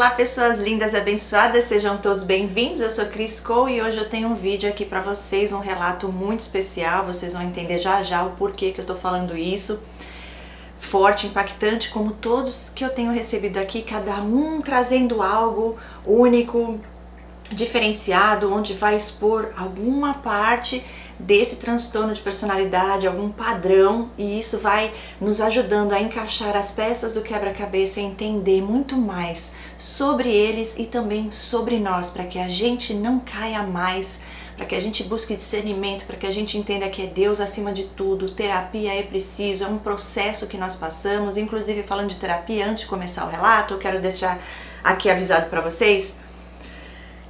Olá pessoas lindas, abençoadas, sejam todos bem-vindos. Eu sou Cris Cole e hoje eu tenho um vídeo aqui para vocês, um relato muito especial. Vocês vão entender já já o porquê que eu tô falando isso. Forte, impactante, como todos que eu tenho recebido aqui, cada um trazendo algo único, diferenciado, onde vai expor alguma parte desse transtorno de personalidade, algum padrão, e isso vai nos ajudando a encaixar as peças do quebra-cabeça e entender muito mais sobre eles e também sobre nós, para que a gente não caia mais, para que a gente busque discernimento, para que a gente entenda que é Deus acima de tudo. Terapia é preciso, é um processo que nós passamos. Inclusive, falando de terapia, antes de começar o relato, eu quero deixar aqui avisado para vocês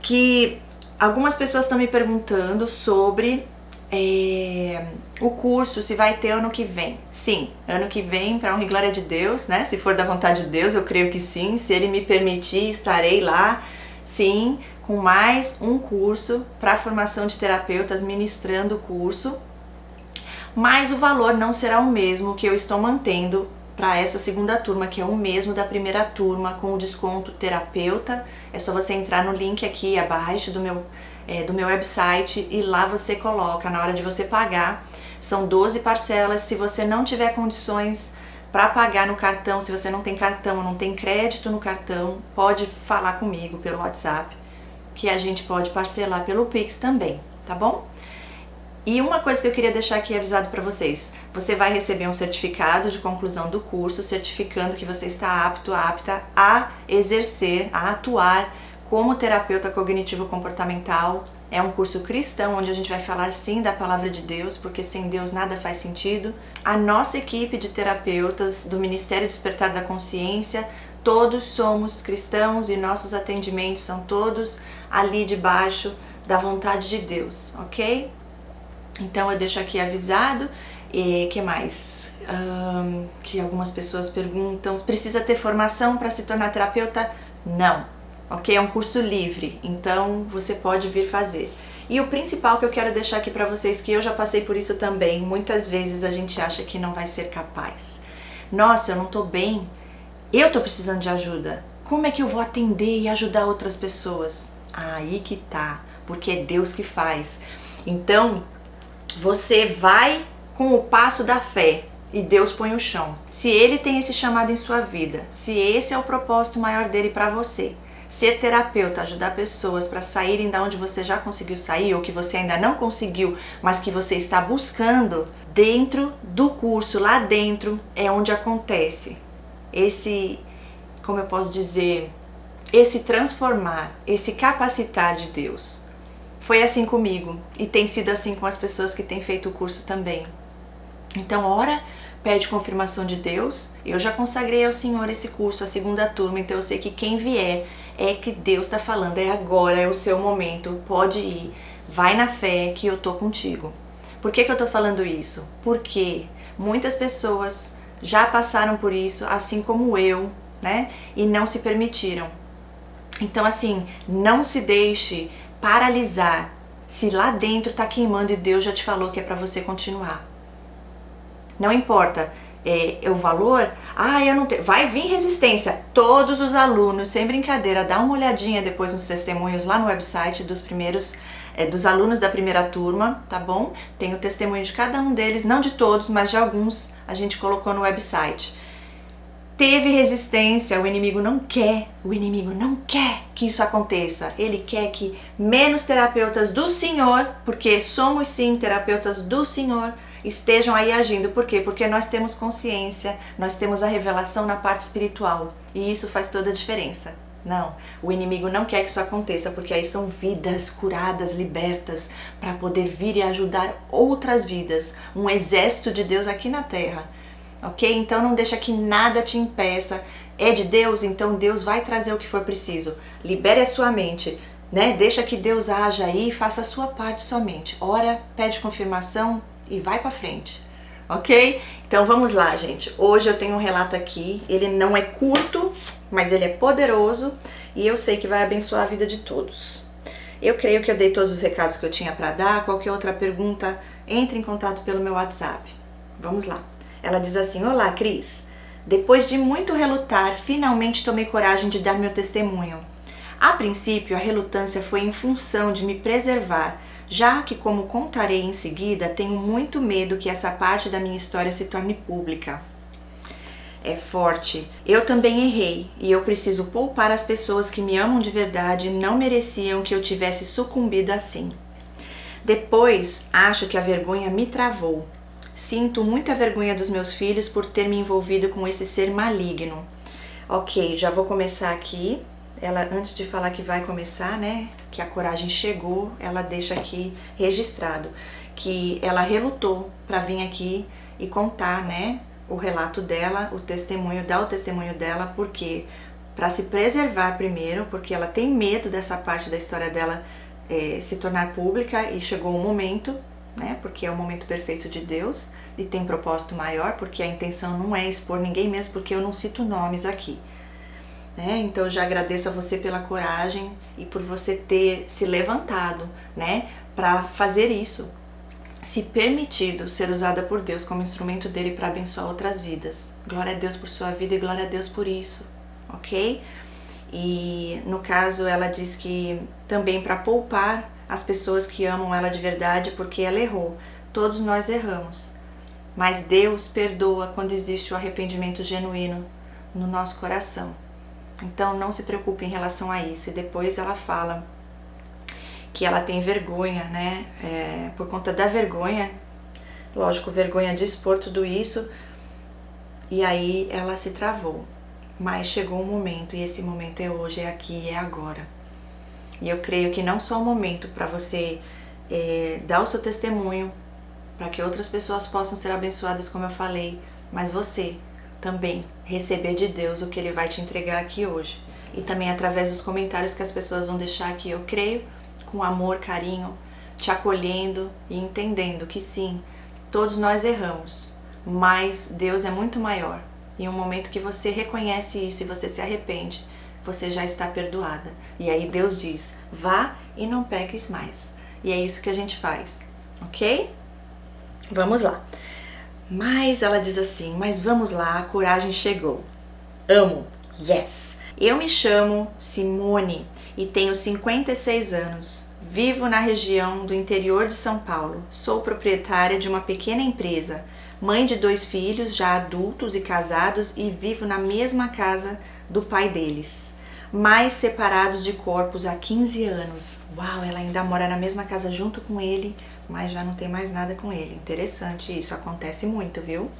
que algumas pessoas estão me perguntando sobre o curso, se vai ter ano que vem. Sim, ano que vem, para honra e glória de Deus, né? Se for da vontade de Deus, eu creio que sim. Se Ele me permitir, estarei lá, sim, com mais um curso para formação de terapeutas, ministrando o curso. Mas o valor não será o mesmo que eu estou mantendo para essa segunda turma, que é o mesmo da primeira turma, com o desconto terapeuta. É só você entrar no link aqui abaixo do meu website e lá você coloca, na hora de você pagar, são 12 parcelas. Se você não tiver condições para pagar no cartão, se você não tem cartão, não tem crédito no cartão, pode falar comigo pelo WhatsApp, que a gente pode parcelar pelo Pix também, tá bom? E uma coisa que eu queria deixar aqui avisado para vocês: você vai receber um certificado de conclusão do curso, certificando que você está apta a exercer, a atuar como terapeuta cognitivo-comportamental. É um curso cristão, onde a gente vai falar sim da palavra de Deus, porque sem Deus nada faz sentido. A nossa equipe de terapeutas do Ministério Despertar da Consciência, todos somos cristãos e nossos atendimentos são todos ali debaixo da vontade de Deus, ok? Então eu deixo aqui avisado. E que mais? Que algumas pessoas perguntam: precisa ter formação para se tornar terapeuta? Não, ok? É um curso livre, então você pode vir fazer. E o principal que eu quero deixar aqui para vocês, que eu já passei por isso também, muitas vezes a gente acha que não vai ser capaz. Nossa, eu não tô bem, eu tô precisando de ajuda. Como é que eu vou atender e ajudar outras pessoas? Aí que tá, porque é Deus que faz. Então, você vai com o passo da fé e Deus põe o chão. Se Ele tem esse chamado em sua vida, se esse é o propósito maior dele para você, ser terapeuta, ajudar pessoas para saírem da onde você já conseguiu sair ou que você ainda não conseguiu, mas que você está buscando, dentro do curso, lá dentro, é onde acontece esse, como eu posso dizer, esse transformar, esse capacitar de Deus. Foi assim comigo e tem sido assim com as pessoas que têm feito o curso também. Então, ora, pede confirmação de Deus. Eu já consagrei ao Senhor esse curso, a segunda turma, então eu sei que quem vier é que Deus está falando, é agora, é o seu momento, pode ir, vai na fé que eu tô contigo. Por que eu tô falando isso? Porque muitas pessoas já passaram por isso, assim como eu, né? E não se permitiram. Então, assim, não se deixe paralisar se lá dentro tá queimando e Deus já te falou que é para você continuar. Não importa o valor, eu não tenho. Vai vir resistência. Todos os alunos, sem brincadeira, dá uma olhadinha depois nos testemunhos lá no website dos primeiros, dos alunos da primeira turma, tá bom? Tem o testemunho de cada um deles, não de todos, mas de alguns a gente colocou no website. Teve resistência, o inimigo não quer que isso aconteça. Ele quer que menos terapeutas do Senhor, porque somos sim terapeutas do Senhor, estejam aí agindo. Por quê? Porque nós temos consciência, nós temos a revelação na parte espiritual e isso faz toda a diferença. Não, o inimigo não quer que isso aconteça, porque aí são vidas curadas, libertas, para poder vir e ajudar outras vidas, um exército de Deus aqui na terra. Ok? Então não deixa que nada te impeça. É de Deus, então Deus vai trazer o que for preciso. Libere a sua mente, né? Deixa que Deus haja aí e faça a sua parte somente. Ora, pede confirmação e vai pra frente. Ok? Então vamos lá, gente. Hoje eu tenho um relato aqui. Ele não é curto, mas ele é poderoso e eu sei que vai abençoar a vida de todos. Eu creio que eu dei todos os recados que eu tinha para dar. Qualquer outra pergunta, entre em contato pelo meu WhatsApp. Vamos lá. Ela diz assim: olá, Cris. Depois de muito relutar, finalmente tomei coragem de dar meu testemunho. A princípio, a relutância foi em função de me preservar, já que, como contarei em seguida, tenho muito medo que essa parte da minha história se torne pública. É forte. Eu também errei e eu preciso poupar as pessoas que me amam de verdade e não mereciam que eu tivesse sucumbido assim. Depois, acho que a vergonha me travou. Sinto muita vergonha dos meus filhos por ter me envolvido com esse ser maligno. Ok, já vou começar aqui. Ela, antes de falar que vai começar, né, que a coragem chegou, ela deixa aqui registrado que ela relutou para vir aqui e contar, né, o relato dela, o testemunho, dar o testemunho dela, porque para se preservar primeiro, porque ela tem medo dessa parte da história dela se tornar pública, e chegou o momento, né, porque é o momento perfeito de Deus e tem propósito maior, porque a intenção não é expor ninguém, mesmo porque eu não cito nomes aqui. Então eu já agradeço a você pela coragem e por você ter se levantado, né, para fazer isso, se permitido ser usada por Deus como instrumento dele para abençoar outras vidas. Glória a Deus por sua vida e glória a Deus por isso, ok? E no caso ela diz que também para poupar as pessoas que amam ela de verdade, porque ela errou. Todos nós erramos, mas Deus perdoa quando existe o arrependimento genuíno no nosso coração. Então não se preocupe em relação a isso. E depois ela fala que ela tem vergonha, né? Por conta da vergonha, lógico, vergonha de expor tudo isso. E aí ela se travou. Mas chegou um momento, e esse momento é hoje, é aqui, é agora. E eu creio que não só o momento para você dar o seu testemunho, para que outras pessoas possam ser abençoadas, como eu falei, mas você também receber de Deus o que Ele vai te entregar aqui hoje. E também através dos comentários que as pessoas vão deixar aqui, eu creio, com amor, carinho, te acolhendo e entendendo que sim, todos nós erramos, mas Deus é muito maior. E um momento que você reconhece isso e você se arrepende, você já está perdoada. E aí Deus diz, vá e não peques mais. E é isso que a gente faz, ok? Vamos lá. Mas ela diz assim, mas vamos lá, a coragem chegou. Amo, yes! Eu me chamo Simone e tenho 56 anos. Vivo na região do interior de São Paulo. Sou proprietária de uma pequena empresa, mãe de 2 filhos já adultos e casados e vivo na mesma casa do pai deles, mas separados de corpos há 15 anos. Uau, ela ainda mora na mesma casa junto com ele, mas já não tem mais nada com ele. Interessante, isso acontece muito, viu?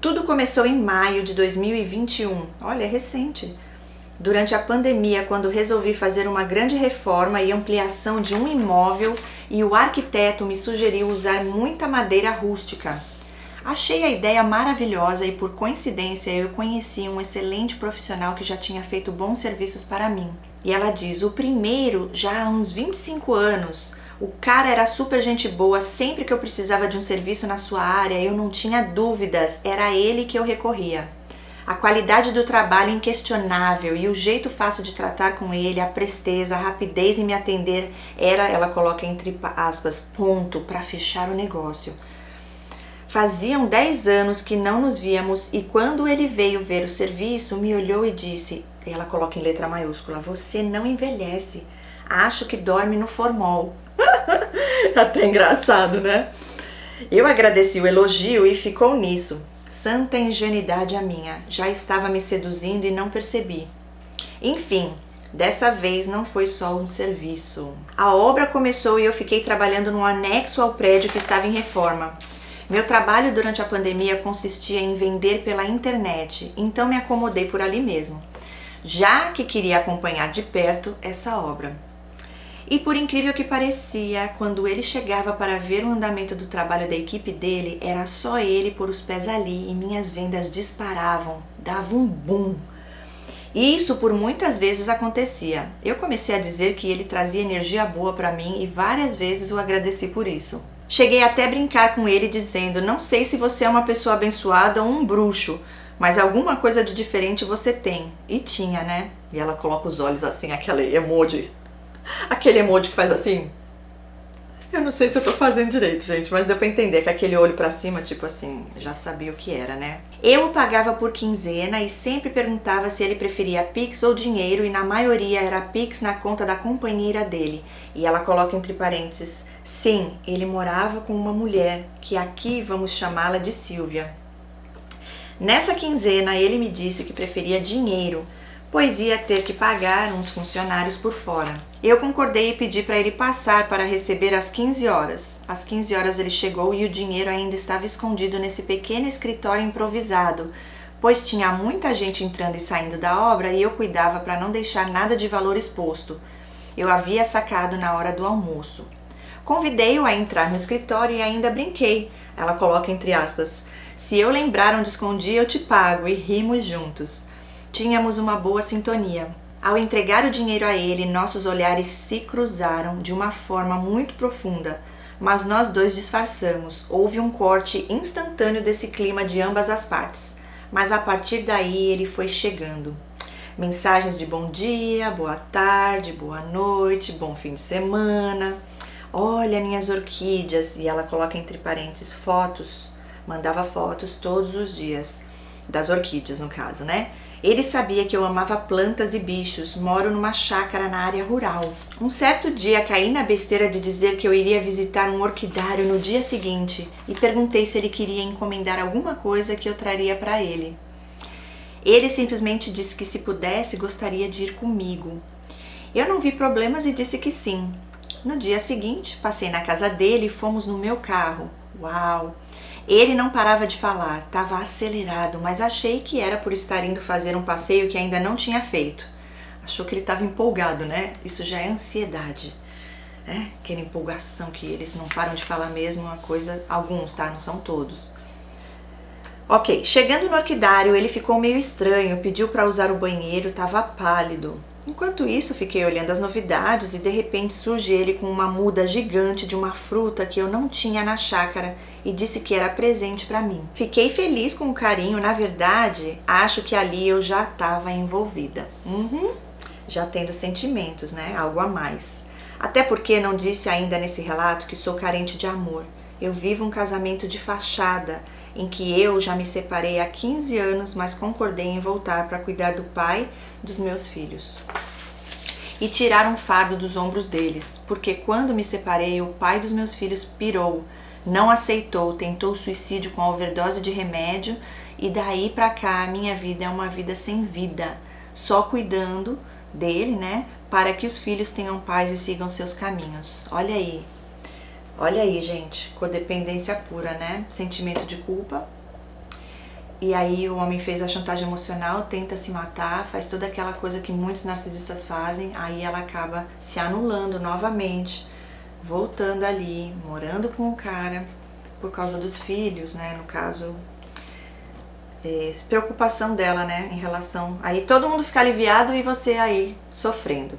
Tudo começou em maio de 2021, olha, é recente. Durante a pandemia, quando resolvi fazer uma grande reforma e ampliação de um imóvel e o arquiteto me sugeriu usar muita madeira rústica. Achei a ideia maravilhosa e, por coincidência, eu conheci um excelente profissional que já tinha feito bons serviços para mim. E ela diz, o primeiro já há uns 25 anos. O cara era super gente boa, sempre que eu precisava de um serviço na sua área, eu não tinha dúvidas, era a ele que eu recorria. A qualidade do trabalho inquestionável e o jeito fácil de tratar com ele, a presteza, a rapidez em me atender, era, ela coloca entre aspas, ponto para fechar o negócio. Faziam 10 anos que não nos víamos e quando ele veio ver o serviço, me olhou e disse, ela coloca em letra maiúscula, você não envelhece, acho que dorme no formol. Até engraçado, né? Eu agradeci o elogio e ficou nisso. Santa ingenuidade a minha, já estava me seduzindo e não percebi. Enfim, dessa vez não foi só um serviço. A obra começou e eu fiquei trabalhando num anexo ao prédio que estava em reforma. Meu trabalho durante a pandemia consistia em vender pela internet, então me acomodei por ali mesmo, já que queria acompanhar de perto essa obra. E por incrível que parecia, quando ele chegava para ver o andamento do trabalho da equipe dele, era só ele pôr os pés ali e minhas vendas disparavam, dava um boom. E isso por muitas vezes acontecia. Eu comecei a dizer que ele trazia energia boa para mim e várias vezes o agradeci por isso. Cheguei até a brincar com ele dizendo, não sei se você é uma pessoa abençoada ou um bruxo, mas alguma coisa de diferente você tem. E tinha, né? E ela coloca os olhos assim, aquele emoji que faz assim. Eu não sei se eu tô fazendo direito, gente, mas deu pra entender que aquele olho pra cima, tipo assim, já sabia o que era, né? Eu o pagava por quinzena e sempre perguntava se ele preferia Pix ou dinheiro, e na maioria era Pix na conta da companheira dele. E ela coloca entre parênteses, sim, ele morava com uma mulher, que aqui vamos chamá-la de Silvia. Nessa quinzena ele me disse que preferia dinheiro, pois ia ter que pagar uns funcionários por fora. Eu concordei e pedi para ele passar para receber às 15 horas. Às 15 horas ele chegou e o dinheiro ainda estava escondido nesse pequeno escritório improvisado, pois tinha muita gente entrando e saindo da obra e eu cuidava para não deixar nada de valor exposto. Eu havia sacado na hora do almoço. Convidei-o a entrar no escritório e ainda brinquei. Ela coloca entre aspas, se eu lembrar onde escondi eu te pago, e rimos juntos. Tínhamos uma boa sintonia. Ao entregar o dinheiro a ele, nossos olhares se cruzaram de uma forma muito profunda, mas nós dois disfarçamos. Houve um corte instantâneo desse clima de ambas as partes, mas a partir daí ele foi chegando. Mensagens de bom dia, boa tarde, boa noite, bom fim de semana. Olha minhas orquídeas, e ela coloca entre parênteses fotos, mandava fotos todos os dias, das orquídeas no caso, né? Ele sabia que eu amava plantas e bichos, moro numa chácara na área rural. Um certo dia caí na besteira de dizer que eu iria visitar um orquidário no dia seguinte e perguntei se ele queria encomendar alguma coisa que eu traria para ele. Ele simplesmente disse que se pudesse gostaria de ir comigo. Eu não vi problemas e disse que sim. No dia seguinte, passei na casa dele e fomos no meu carro. Uau! Ele não parava de falar, estava acelerado, mas achei que era por estar indo fazer um passeio que ainda não tinha feito. Achou que ele estava empolgado, né? Isso já é ansiedade. Aquela empolgação que eles não param de falar mesmo, uma coisa, alguns, tá? Não são todos. Ok, chegando no orquidário, ele ficou meio estranho, pediu para usar o banheiro, estava pálido. Enquanto isso, fiquei olhando as novidades e de repente surge ele com uma muda gigante de uma fruta que eu não tinha na chácara e disse que era presente para mim. Fiquei feliz com o carinho, na verdade, acho que ali eu já estava envolvida. Já tendo sentimentos, né? Algo a mais. Até porque não disse ainda nesse relato que sou carente de amor. Eu vivo um casamento de fachada, em que eu já me separei há 15 anos, mas concordei em voltar para cuidar do pai dos meus filhos e tirar um fardo dos ombros deles, porque quando me separei, o pai dos meus filhos pirou, não aceitou, tentou suicídio com overdose de remédio, e daí pra cá a minha vida é uma vida sem vida, só cuidando dele, né, para que os filhos tenham paz e sigam seus caminhos. Olha aí, gente, codependência pura, né, sentimento de culpa. E aí o homem fez a chantagem emocional, tenta se matar, faz toda aquela coisa que muitos narcisistas fazem, aí ela acaba se anulando novamente, voltando ali, morando com o cara, por causa dos filhos, né, no caso, preocupação dela, né, em relação... Aí todo mundo fica aliviado e você aí sofrendo.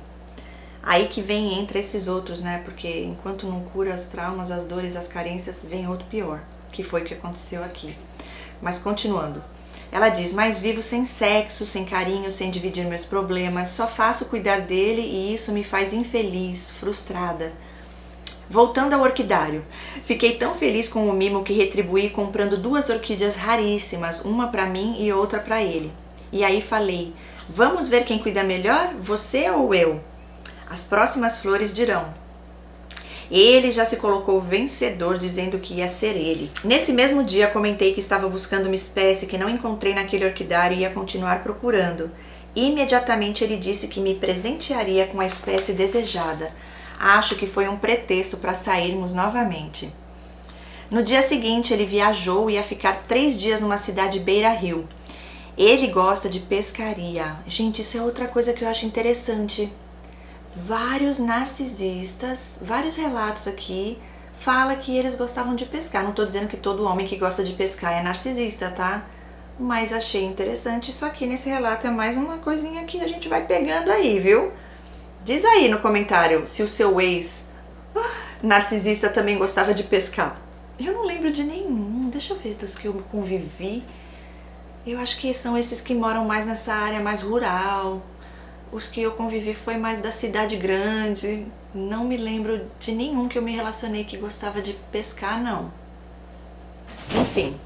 Aí que entra esses outros, né, porque enquanto não cura as traumas, as dores, as carências, vem outro pior, que foi o que aconteceu aqui. Mas continuando, ela diz, mas vivo sem sexo, sem carinho, sem dividir meus problemas, só faço cuidar dele e isso me faz infeliz, frustrada. Voltando ao orquidário, fiquei tão feliz com o mimo que retribuí comprando 2 orquídeas raríssimas, uma para mim e outra para ele. E aí falei, vamos ver quem cuida melhor, você ou eu? As próximas flores dirão. Ele já se colocou vencedor, dizendo que ia ser ele. Nesse mesmo dia, comentei que estava buscando uma espécie que não encontrei naquele orquidário e ia continuar procurando. Imediatamente ele disse que me presentearia com a espécie desejada. Acho que foi um pretexto para sairmos novamente. No dia seguinte, ele viajou e ia ficar 3 dias numa cidade beira-rio. Ele gosta de pescaria. Gente, isso é outra coisa que eu acho interessante. Vários narcisistas, vários relatos aqui, fala que eles gostavam de pescar. Não tô dizendo que todo homem que gosta de pescar é narcisista, tá? Mas achei interessante isso aqui nesse relato, é mais uma coisinha que a gente vai pegando aí, viu? Diz aí no comentário se o seu ex narcisista também gostava de pescar. Eu não lembro de nenhum, deixa eu ver dos que eu convivi. Eu acho que são esses que moram mais nessa área mais rural. os que eu convivi foi mais da cidade grande. Não me lembro de nenhum que eu me relacionei que gostava de pescar, não. Enfim,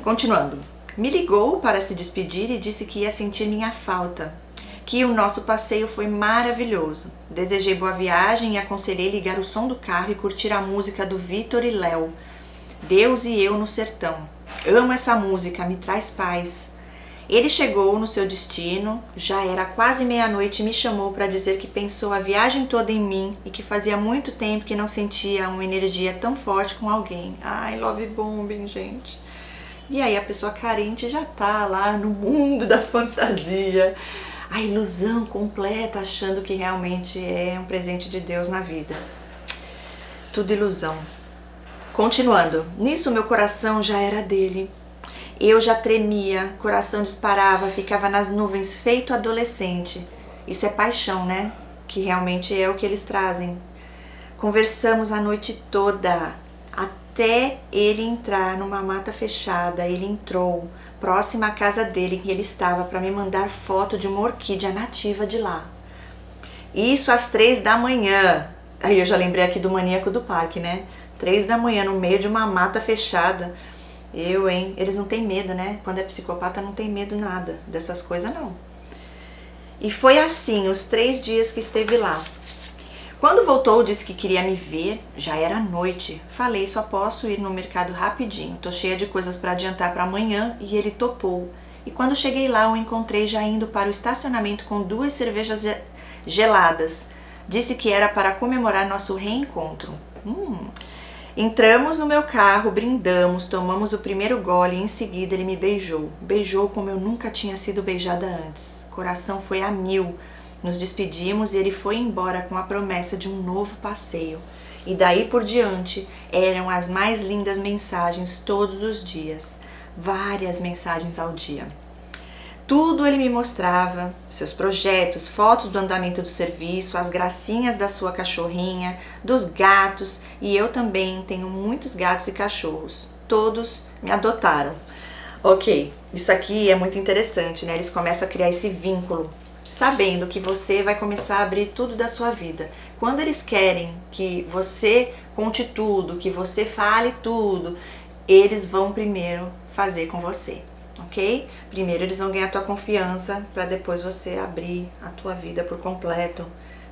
continuando. Me ligou para se despedir e disse que ia sentir minha falta, que o nosso passeio foi maravilhoso. Desejei boa viagem e aconselhei ligar o som do carro e curtir a música do Vitor e Léo, Deus e Eu no Sertão. Amo essa música, me traz paz. Ele chegou no seu destino, já era quase meia-noite e me chamou para dizer que pensou a viagem toda em mim e que fazia muito tempo que não sentia uma energia tão forte com alguém. Ai, love bombing, gente. E aí a pessoa carente já tá lá no mundo da fantasia, a ilusão completa, achando que realmente é um presente de Deus na vida. Tudo ilusão. Continuando, nisso meu coração já era dele. Eu já tremia, coração disparava, ficava nas nuvens feito adolescente. Isso é paixão, né? Que realmente é o que eles trazem. Conversamos a noite toda, até ele entrar numa mata fechada. Ele entrou, próxima à casa dele, que ele estava, para me mandar foto de uma orquídea nativa de lá. Isso às 3 da manhã. Aí eu já lembrei aqui do maníaco do parque, né? 3 da manhã, no meio de uma mata fechada. Eles não têm medo, né? Quando é psicopata não tem medo nada dessas coisas, não. E foi assim, os 3 dias que esteve lá. Quando voltou, disse que queria me ver, já era noite. Falei, só posso ir no mercado rapidinho, tô cheia de coisas para adiantar para amanhã, e ele topou. E quando cheguei lá, o encontrei já indo para o estacionamento com 2 cervejas geladas. Disse que era para comemorar nosso reencontro. Entramos no meu carro, brindamos, tomamos o primeiro gole e em seguida ele me beijou. Beijou como eu nunca tinha sido beijada antes. Coração foi a mil. Nos despedimos e ele foi embora com a promessa de um novo passeio. E daí por diante eram as mais lindas mensagens todos os dias. Várias mensagens ao dia. Tudo ele me mostrava, seus projetos, fotos do andamento do serviço, as gracinhas da sua cachorrinha, dos gatos, e eu também tenho muitos gatos e cachorros. Todos me adotaram. Ok, isso aqui é muito interessante, né? Eles começam a criar esse vínculo, sabendo que você vai começar a abrir tudo da sua vida. Quando eles querem que você conte tudo, que você fale tudo, eles vão primeiro fazer com você. Ok? Primeiro eles vão ganhar a tua confiança para depois você abrir a tua vida por completo.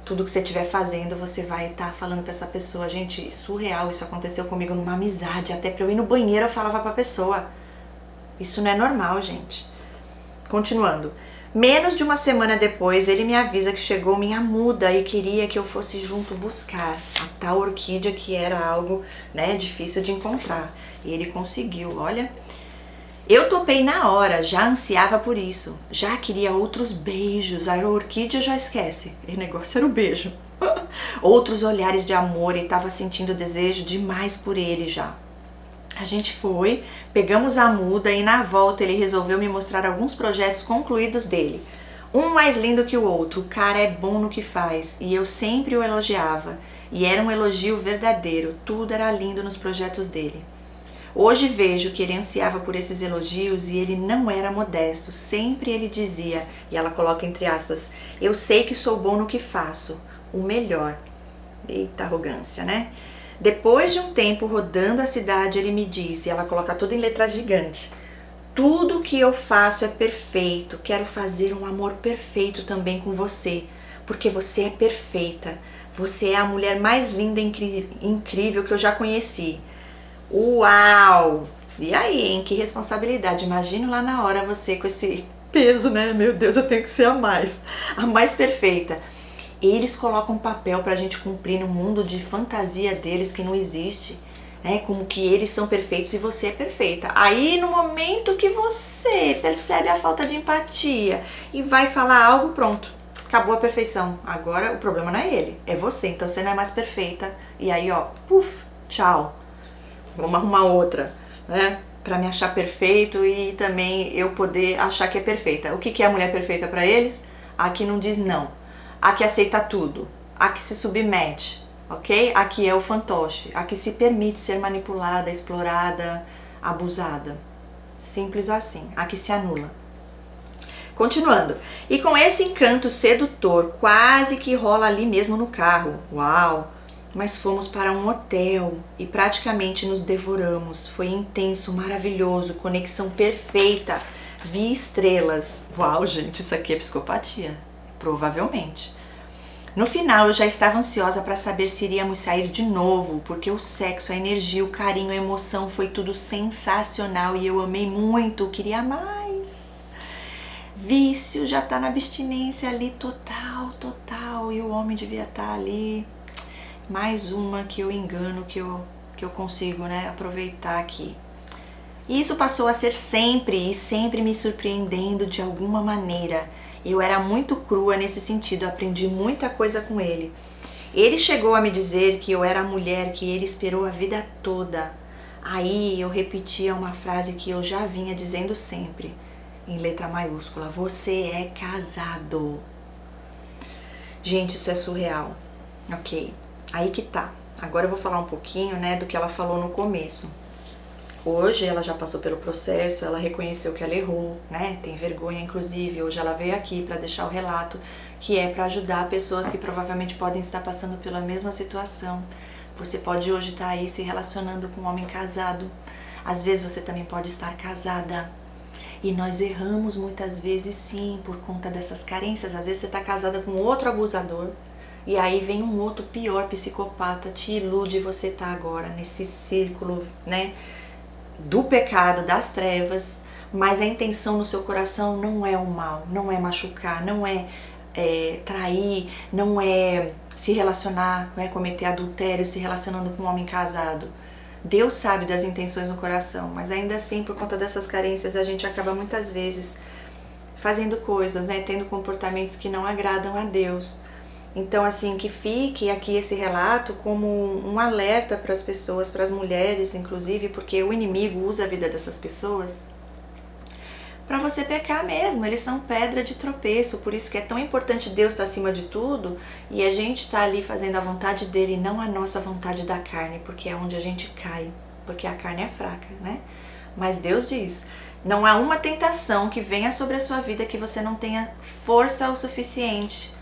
Tudo que você estiver fazendo, você vai estar falando para essa pessoa. Gente, surreal, isso aconteceu comigo numa amizade. Até para eu ir no banheiro eu falava para a pessoa. Isso não é normal, gente. Continuando. Menos de uma semana depois, ele me avisa que chegou minha muda e queria que eu fosse junto buscar a tal orquídea que era algo, né, difícil de encontrar. E ele conseguiu, olha. Eu topei na hora, já ansiava por isso, já queria outros beijos, a orquídea já esquece, o negócio era o beijo. Outros olhares de amor e estava sentindo desejo demais por ele já. A gente foi, pegamos a muda e na volta ele resolveu me mostrar alguns projetos concluídos dele. Um mais lindo que o outro, o cara é bom no que faz e eu sempre o elogiava. E era um elogio verdadeiro, tudo era lindo nos projetos dele. Hoje vejo que ele ansiava por esses elogios e ele não era modesto. Sempre ele dizia, e ela coloca entre aspas, eu sei que sou bom no que faço, o melhor. Eita arrogância, né? Depois de um tempo rodando a cidade, ele me disse, e ela coloca tudo em letra gigante, tudo que eu faço é perfeito, quero fazer um amor perfeito também com você, porque você é perfeita, você é a mulher mais linda e incrível que eu já conheci. Uau! E aí, hein? Que responsabilidade. Imagina lá na hora você com esse peso, né? Meu Deus, eu tenho que ser a mais perfeita. Eles colocam um papel pra gente cumprir no mundo de fantasia deles que não existe, né? Como que eles são perfeitos e você é perfeita. Aí, no momento que você percebe a falta de empatia e vai falar algo, pronto. Acabou a perfeição. Agora o problema não é ele, é você. Então você não é mais perfeita. E aí, ó, puf, tchau. Vamos arrumar outra, né? Pra me achar perfeito e também eu poder achar que é perfeita. O que é a mulher perfeita pra eles? A que não diz não, a que aceita tudo, a que se submete, ok? A que é o fantoche, a que se permite ser manipulada, explorada, abusada. Simples assim, a que se anula. Continuando. E com esse encanto sedutor, quase que rola ali mesmo no carro. Uau! Mas fomos para um hotel e praticamente nos devoramos. Foi intenso, maravilhoso, conexão perfeita. Vi estrelas. Uau, gente, isso aqui é psicopatia. Provavelmente. No final, eu já estava ansiosa para saber se iríamos sair de novo, porque o sexo, a energia, o carinho, a emoção foi tudo sensacional e eu amei muito, queria mais. Vício já tá na abstinência ali total, e o homem devia estar ali. Mais uma que eu engano, que eu consigo, né, aproveitar aqui. E isso passou a ser sempre e sempre me surpreendendo de alguma maneira. Eu era muito crua nesse sentido, aprendi muita coisa com ele. Ele chegou a me dizer que eu era a mulher que ele esperou a vida toda. Aí eu repetia uma frase que eu já vinha dizendo sempre, em letra maiúscula: você é casado. Gente, isso é surreal. Ok, aí que tá. Agora eu vou falar um pouquinho, né, do que ela falou no começo. Hoje ela já passou pelo processo, ela reconheceu que ela errou, né? Tem vergonha, inclusive. Hoje ela veio aqui para deixar o relato, que é para ajudar pessoas que provavelmente podem estar passando pela mesma situação. Você pode hoje estar aí se relacionando com um homem casado. Às vezes você também pode estar casada. E nós erramos muitas vezes sim, por conta dessas carências. Às vezes você está casada com outro abusador. E aí vem um outro pior psicopata, te ilude e você tá agora nesse círculo, né? Do pecado, das trevas, mas a intenção no seu coração não é o mal, não é machucar, não é, trair, não é se relacionar, né, cometer adultério se relacionando com um homem casado. Deus sabe das intenções no coração, mas ainda assim, por conta dessas carências, a gente acaba muitas vezes fazendo coisas, né, tendo comportamentos que não agradam a Deus. Então, assim, que fique aqui esse relato como um alerta para as pessoas, para as mulheres, inclusive, porque o inimigo usa a vida dessas pessoas para você pecar mesmo. Eles são pedra de tropeço, por isso que é tão importante Deus estar acima de tudo e a gente estar ali fazendo a vontade dele, não a nossa vontade da carne, porque é onde a gente cai, porque a carne é fraca, né? Mas Deus diz: não há uma tentação que venha sobre a sua vida que você não tenha força o suficiente,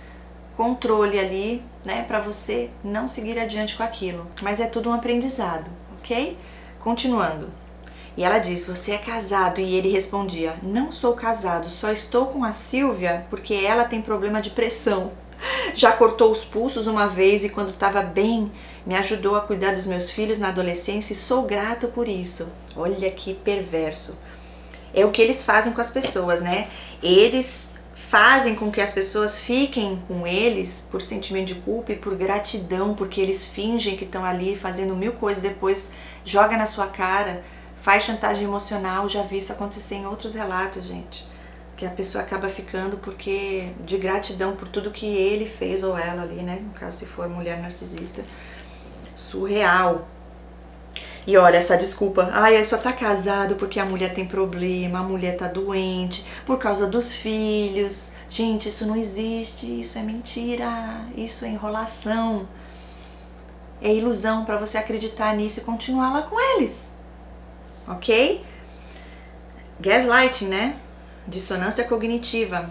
controle ali, né, para você não seguir adiante com aquilo. Mas é tudo um aprendizado, ok? Continuando. E ela diz: você é casado? E ele respondia: não sou casado, só estou com a Silvia porque ela tem problema de pressão. Já cortou os pulsos uma vez e quando estava bem, me ajudou a cuidar dos meus filhos na adolescência e sou grato por isso. Olha que perverso. É o que eles fazem com as pessoas, né? Eles fazem com que as pessoas fiquem com eles por sentimento de culpa e por gratidão, porque eles fingem que estão ali fazendo mil coisas, depois joga na sua cara, faz chantagem emocional. Já vi isso acontecer em outros relatos, gente, que a pessoa acaba ficando porque de gratidão por tudo que ele fez ou ela ali, né, no caso se for mulher narcisista. Surreal. E olha essa desculpa: ai, ele só tá casado porque a mulher tem problema, a mulher tá doente, por causa dos filhos. Gente, isso não existe, isso é mentira, isso é enrolação. É ilusão para você acreditar nisso e continuar lá com eles, ok? Gaslighting, né? Dissonância cognitiva.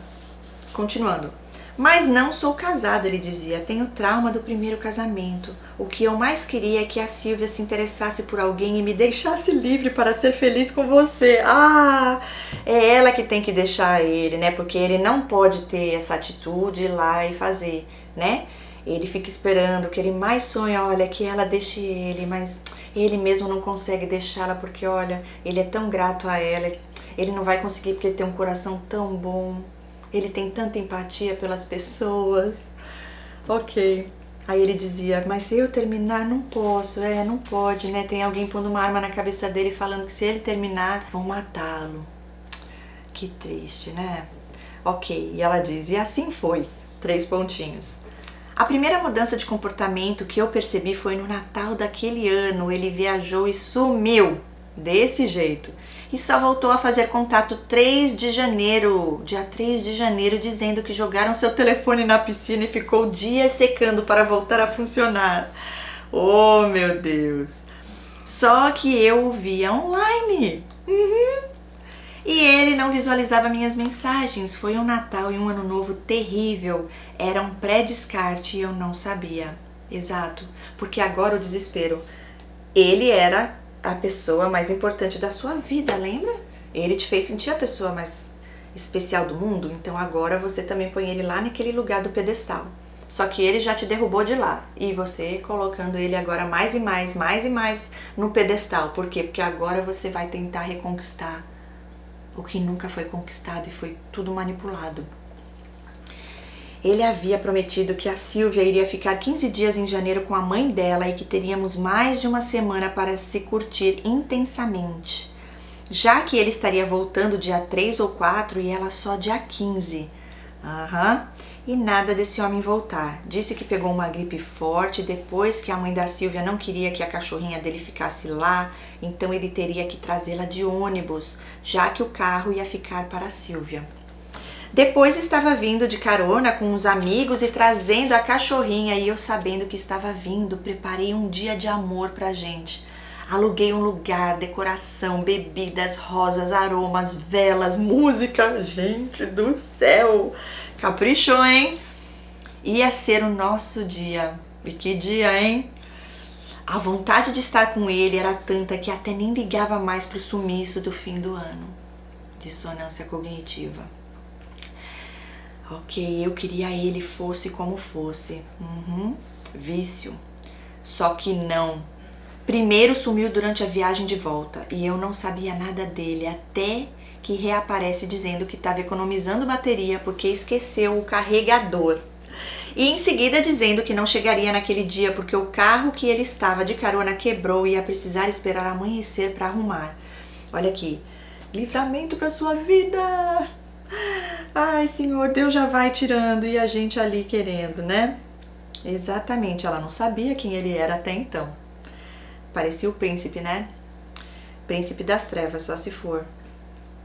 Continuando. Mas não sou casado, ele dizia, tenho trauma do primeiro casamento. O que eu mais queria é que a Silvia se interessasse por alguém e me deixasse livre para ser feliz com você. Ah, é ela que tem que deixar ele, né? Porque ele não pode ter essa atitude, ir lá e fazer, né? Ele fica esperando, o que ele mais sonha, olha, que ela deixe ele, mas ele mesmo não consegue deixá-la porque, olha, ele é tão grato a ela, ele não vai conseguir porque ele tem um coração tão bom. Ele tem tanta empatia pelas pessoas. Ok. Aí ele dizia: mas se eu terminar, não posso. Não pode, né? Tem alguém pondo uma arma na cabeça dele falando que se ele terminar, vão matá-lo. Que triste, né? Ok. E ela diz: e assim foi. 3 pontinhos. A primeira mudança de comportamento que eu percebi foi no Natal daquele ano. Ele viajou e sumiu. Desse jeito. E só voltou a fazer contato 3 de janeiro, dia 3 de janeiro, dizendo que jogaram seu telefone na piscina e ficou dias secando para voltar a funcionar. Oh, meu Deus! Só que eu o via online. E ele não visualizava minhas mensagens. Foi um Natal e um Ano Novo terrível. Era um pré-descarte e eu não sabia. Exato, porque agora o desespero. Ele era a pessoa mais importante da sua vida, lembra? Ele te fez sentir a pessoa mais especial do mundo, então agora você também põe ele lá naquele lugar do pedestal. Só que ele já te derrubou de lá e você colocando ele agora mais e mais no pedestal. Por quê? Porque agora você vai tentar reconquistar o que nunca foi conquistado e foi tudo manipulado. Ele havia prometido que a Silvia iria ficar 15 dias em janeiro com a mãe dela e que teríamos mais de uma semana para se curtir intensamente, já que ele estaria voltando dia 3 ou 4 e ela só dia 15. E nada desse homem voltar. Disse que pegou uma gripe forte depois que a mãe da Silvia não queria que a cachorrinha dele ficasse lá, então ele teria que trazê-la de ônibus, já que o carro ia ficar para a Silvia. Depois estava vindo de carona com uns amigos e trazendo a cachorrinha e eu sabendo que estava vindo, preparei um dia de amor pra gente. Aluguei um lugar, decoração, bebidas, rosas, aromas, velas, música. Gente do céu! Caprichou, hein? Ia ser o nosso dia. E que dia, hein? A vontade de estar com ele era tanta que até nem ligava mais pro sumiço do fim do ano. Dissonância cognitiva. Ok, eu queria ele fosse como fosse. Vício. Só que não. Primeiro sumiu durante a viagem de volta e eu não sabia nada dele até que reaparece dizendo que estava economizando bateria porque esqueceu o carregador. E em seguida dizendo que não chegaria naquele dia porque o carro que ele estava de carona quebrou e ia precisar esperar amanhecer para arrumar. Olha aqui. Livramento para sua vida! Ai, Senhor, Deus já vai tirando e a gente ali querendo, né? Exatamente, ela não sabia quem ele era até então. Parecia o príncipe, né? Príncipe das trevas, só se for.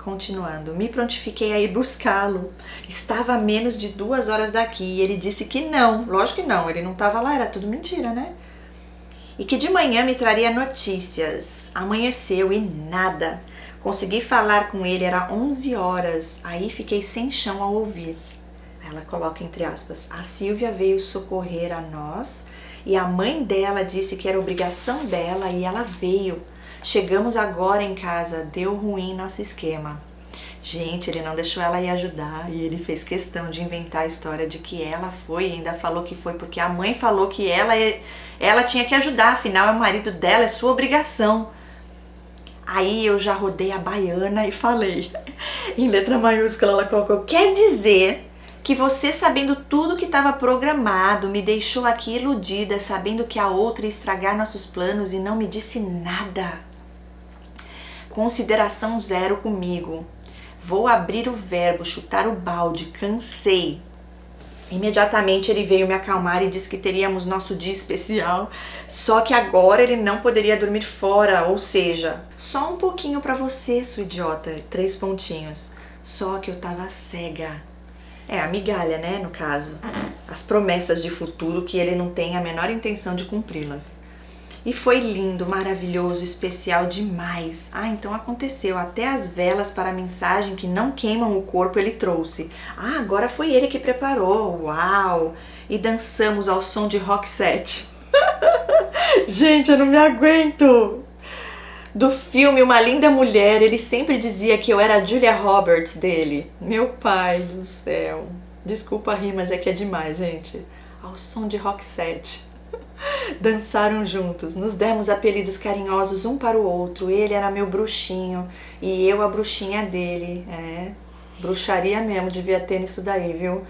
Continuando, me prontifiquei a ir buscá-lo. Estava a menos de 2 horas daqui e ele disse que não. Lógico que não, ele não estava lá, era tudo mentira, né? E que de manhã me traria notícias. Amanheceu e nada. Consegui falar com ele, era 11 horas. Aí fiquei sem chão ao ouvir. Ela coloca entre aspas, a Silvia veio socorrer a nós e a mãe dela disse que era obrigação dela e ela veio. Chegamos agora em casa, deu ruim nosso esquema. Gente, ele não deixou ela ir ajudar e ele fez questão de inventar a história de que ela foi e ainda falou que foi porque a mãe falou que ela tinha que ajudar, afinal é o marido dela, é sua obrigação. Aí eu já rodei a baiana e falei, em letra maiúscula ela colocou, quer dizer que você, sabendo tudo que estava programado, me deixou aqui iludida, sabendo que a outra ia estragar nossos planos e não me disse nada. Consideração zero comigo. Vou abrir o verbo, chutar o balde, cansei. Imediatamente ele veio me acalmar e disse que teríamos nosso dia especial, só que agora ele não poderia dormir fora, ou seja, só um pouquinho pra você, sua idiota, 3 pontinhos. Só que eu tava cega. É, a migalha, né, no caso. As promessas de futuro que ele não tem a menor intenção de cumpri-las. E foi lindo, maravilhoso, especial demais. Ah, então aconteceu. Até as velas para a mensagem que não queimam o corpo ele trouxe. Ah, agora foi ele que preparou. Uau! E dançamos ao som de Roxette. Gente, eu não me aguento! Do filme Uma Linda Mulher, ele sempre dizia que eu era a Julia Roberts dele. Meu pai do céu. Desculpa rir, mas é que é demais, gente. Ao som de Roxette. Dançaram juntos, nos demos apelidos carinhosos um para o outro. Ele era meu bruxinho e eu a bruxinha dele. É, bruxaria mesmo, devia ter nisso daí, viu?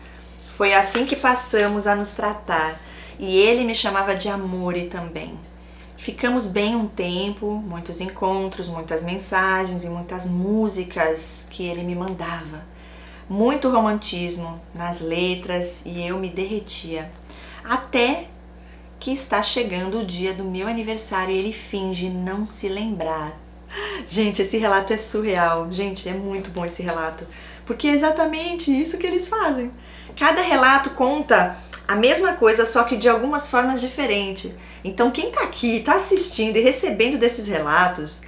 Foi assim que passamos a nos tratar. E ele me chamava de Amore também. Ficamos bem um tempo, muitos encontros, muitas mensagens e muitas músicas que ele me mandava. Muito romantismo nas letras e eu me derretia. Até que está chegando o dia do meu aniversário e ele finge não se lembrar. Gente, esse relato é surreal. Gente, é muito bom esse relato. Porque é exatamente isso que eles fazem. Cada relato conta a mesma coisa, só que de algumas formas diferentes. Então quem tá aqui, tá assistindo e recebendo desses relatos,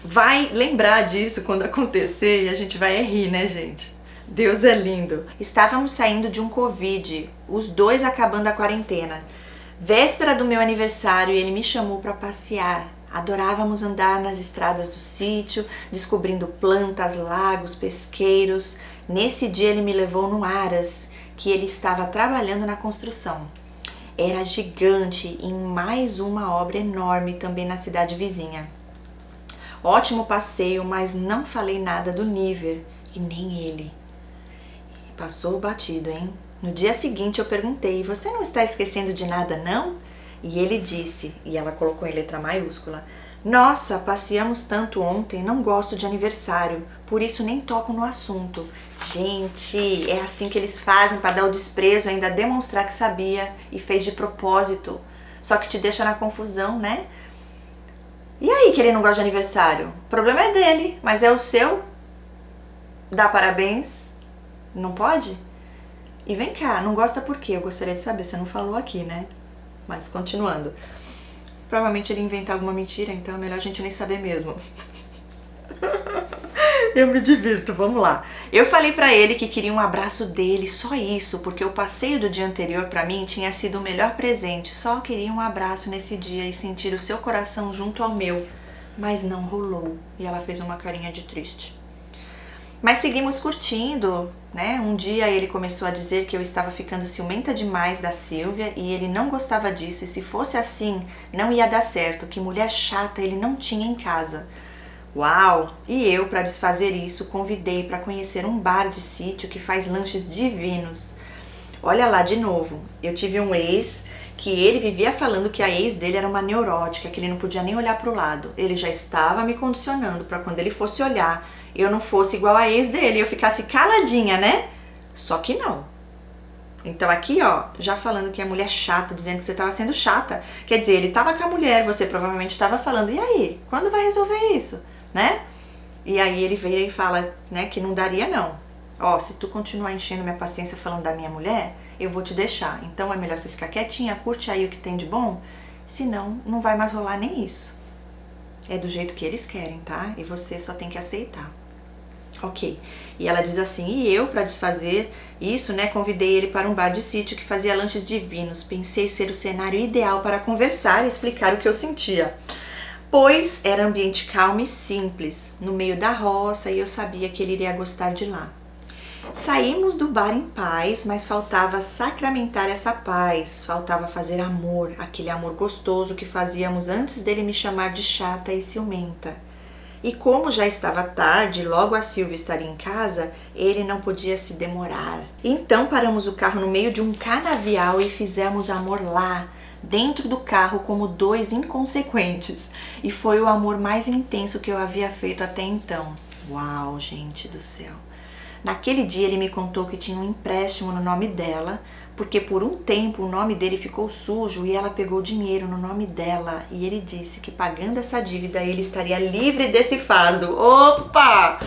vai lembrar disso quando acontecer e a gente vai rir, né, gente? Deus é lindo. Estávamos saindo de um Covid, os dois acabando a quarentena. Véspera do meu aniversário, ele me chamou para passear. Adorávamos andar nas estradas do sítio, descobrindo plantas, lagos, pesqueiros. Nesse dia ele me levou no Aras, que ele estava trabalhando na construção. Era gigante em mais uma obra enorme também na cidade vizinha. Ótimo passeio, mas não falei nada do Níver e nem ele. Passou batido, hein? No dia seguinte eu perguntei, você não está esquecendo de nada, não? E ele disse, e ela colocou em letra maiúscula, nossa, passeamos tanto ontem, não gosto de aniversário, por isso nem toco no assunto. Gente, é assim que eles fazem para dar o desprezo, ainda demonstrar que sabia e fez de propósito. Só que te deixa na confusão, né? E aí que ele não gosta de aniversário? O problema é dele, mas é o seu. Dá parabéns. Não pode? E vem cá, não gosta por quê? Eu gostaria de saber, você não falou aqui, né? Mas continuando. Provavelmente ele inventar alguma mentira, então é melhor a gente nem saber mesmo. Eu me divirto, vamos lá. Eu falei pra ele que queria um abraço dele, só isso, porque o passeio do dia anterior pra mim tinha sido o melhor presente. Só queria um abraço nesse dia e sentir o seu coração junto ao meu. Mas não rolou. E ela fez uma carinha de triste. Mas seguimos curtindo, né? Um dia ele começou a dizer que eu estava ficando ciumenta demais da Silvia e ele não gostava disso e se fosse assim, não ia dar certo, que mulher chata ele não tinha em casa. Uau! E eu, para desfazer isso, convidei para conhecer um bar de sítio que faz lanches divinos. Olha lá de novo, eu tive um ex que ele vivia falando que a ex dele era uma neurótica, que ele não podia nem olhar para o lado. Ele já estava me condicionando para quando ele fosse olhar, eu não fosse igual a ex dele, eu ficasse caladinha, né? Só que não. Então aqui, ó, já falando que é mulher chata, dizendo que você estava sendo chata. Quer dizer, ele estava com a mulher, você provavelmente estava falando, e aí, quando vai resolver isso, né? E aí ele veio e fala, né, que não daria não. Ó, se tu continuar enchendo minha paciência falando da minha mulher, eu vou te deixar. Então é melhor você ficar quietinha, curte aí o que tem de bom, senão não vai mais rolar nem isso. É do jeito que eles querem, tá? E você só tem que aceitar. Ok. E ela diz assim, e eu, para desfazer isso, né, convidei ele para um bar de sítio que fazia lanches divinos. Pensei ser o cenário ideal para conversar e explicar o que eu sentia. Pois era ambiente calmo e simples, no meio da roça, e eu sabia que ele iria gostar de lá. Saímos do bar em paz, mas faltava sacramentar essa paz, faltava fazer amor, aquele amor gostoso que fazíamos antes dele me chamar de chata e ciumenta. E como já estava tarde, logo a Silvia estaria em casa, ele não podia se demorar. Então paramos o carro no meio de um canavial e fizemos amor lá, dentro do carro como dois inconsequentes. E foi o amor mais intenso que eu havia feito até então. Uau, gente do céu! Naquele dia ele me contou que tinha um empréstimo no nome dela, porque por um tempo o nome dele ficou sujo e ela pegou dinheiro no nome dela. E ele disse que pagando essa dívida ele estaria livre desse fardo. Opa!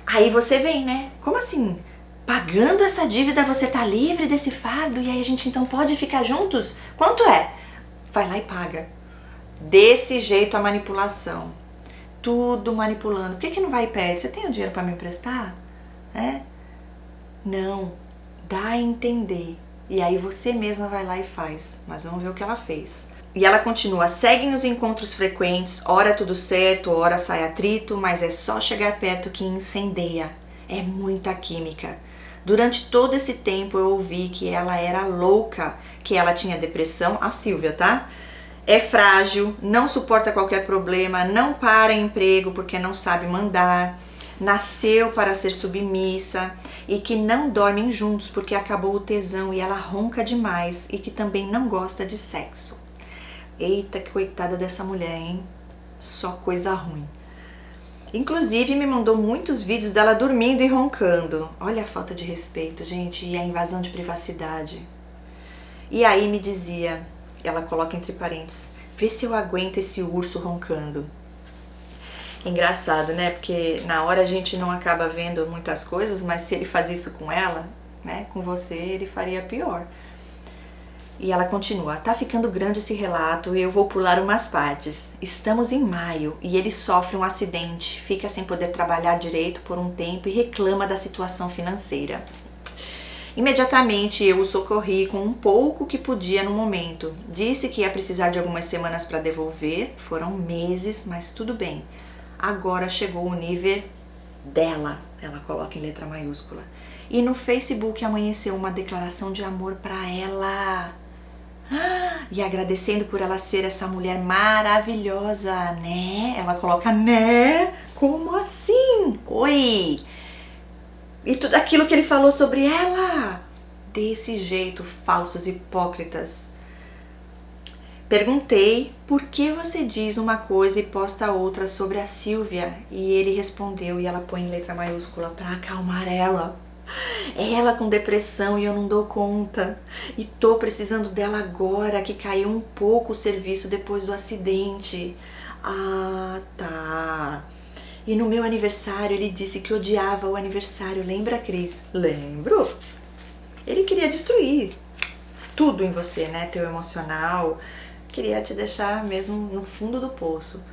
Aí você vem, né? Como assim? Pagando essa dívida você tá livre desse fardo e aí a gente então pode ficar juntos? Quanto é? Vai lá e paga. Desse jeito a manipulação. Tudo manipulando. Por que não vai e pede? Você tem o dinheiro para me emprestar? É? Não. Dá a entender. E aí você mesma vai lá e faz. Mas vamos ver o que ela fez. E ela continua, seguem os encontros frequentes, ora tudo certo, ora sai atrito, mas é só chegar perto que incendeia. É muita química. Durante todo esse tempo eu ouvi que ela era louca, que ela tinha depressão, a Silvia, tá? É frágil, não suporta qualquer problema, não para em emprego porque não sabe mandar, nasceu para ser submissa e que não dormem juntos porque acabou o tesão e ela ronca demais e que também não gosta de sexo. Eita, que coitada dessa mulher, hein? Só coisa ruim. Inclusive me mandou muitos vídeos dela dormindo e roncando. Olha a falta de respeito, gente, e a invasão de privacidade. E aí me dizia, ela coloca entre parênteses, vê se eu aguento esse urso roncando. Engraçado, né? Porque na hora a gente não acaba vendo muitas coisas, mas se ele faz isso com ela, né, com você, ele faria pior. E ela continua: tá ficando grande esse relato e eu vou pular umas partes. Estamos em maio e ele sofre um acidente, fica sem poder trabalhar direito por um tempo e reclama da situação financeira. Imediatamente eu o socorri com um pouco que podia no momento. Disse que ia precisar de algumas semanas para devolver, foram meses, mas tudo bem. Agora chegou o nível dela, ela coloca em letra maiúscula. E no Facebook amanheceu uma declaração de amor para ela. E agradecendo por ela ser essa mulher maravilhosa, né? Ela coloca, né? Como assim? Oi! E tudo aquilo que ele falou sobre ela. Desse jeito, falsos hipócritas. Perguntei por que você diz uma coisa e posta outra sobre a Silvia. E ele respondeu, e ela põe em letra maiúscula para acalmar ela. Ela com depressão e eu não dou conta. E tô precisando dela agora que caiu um pouco o serviço depois do acidente. Ah, tá. E no meu aniversário ele disse que odiava o aniversário. Lembra, Cris? Lembro. Ele queria destruir tudo em você, né? Teu emocional. Queria te deixar mesmo no fundo do poço.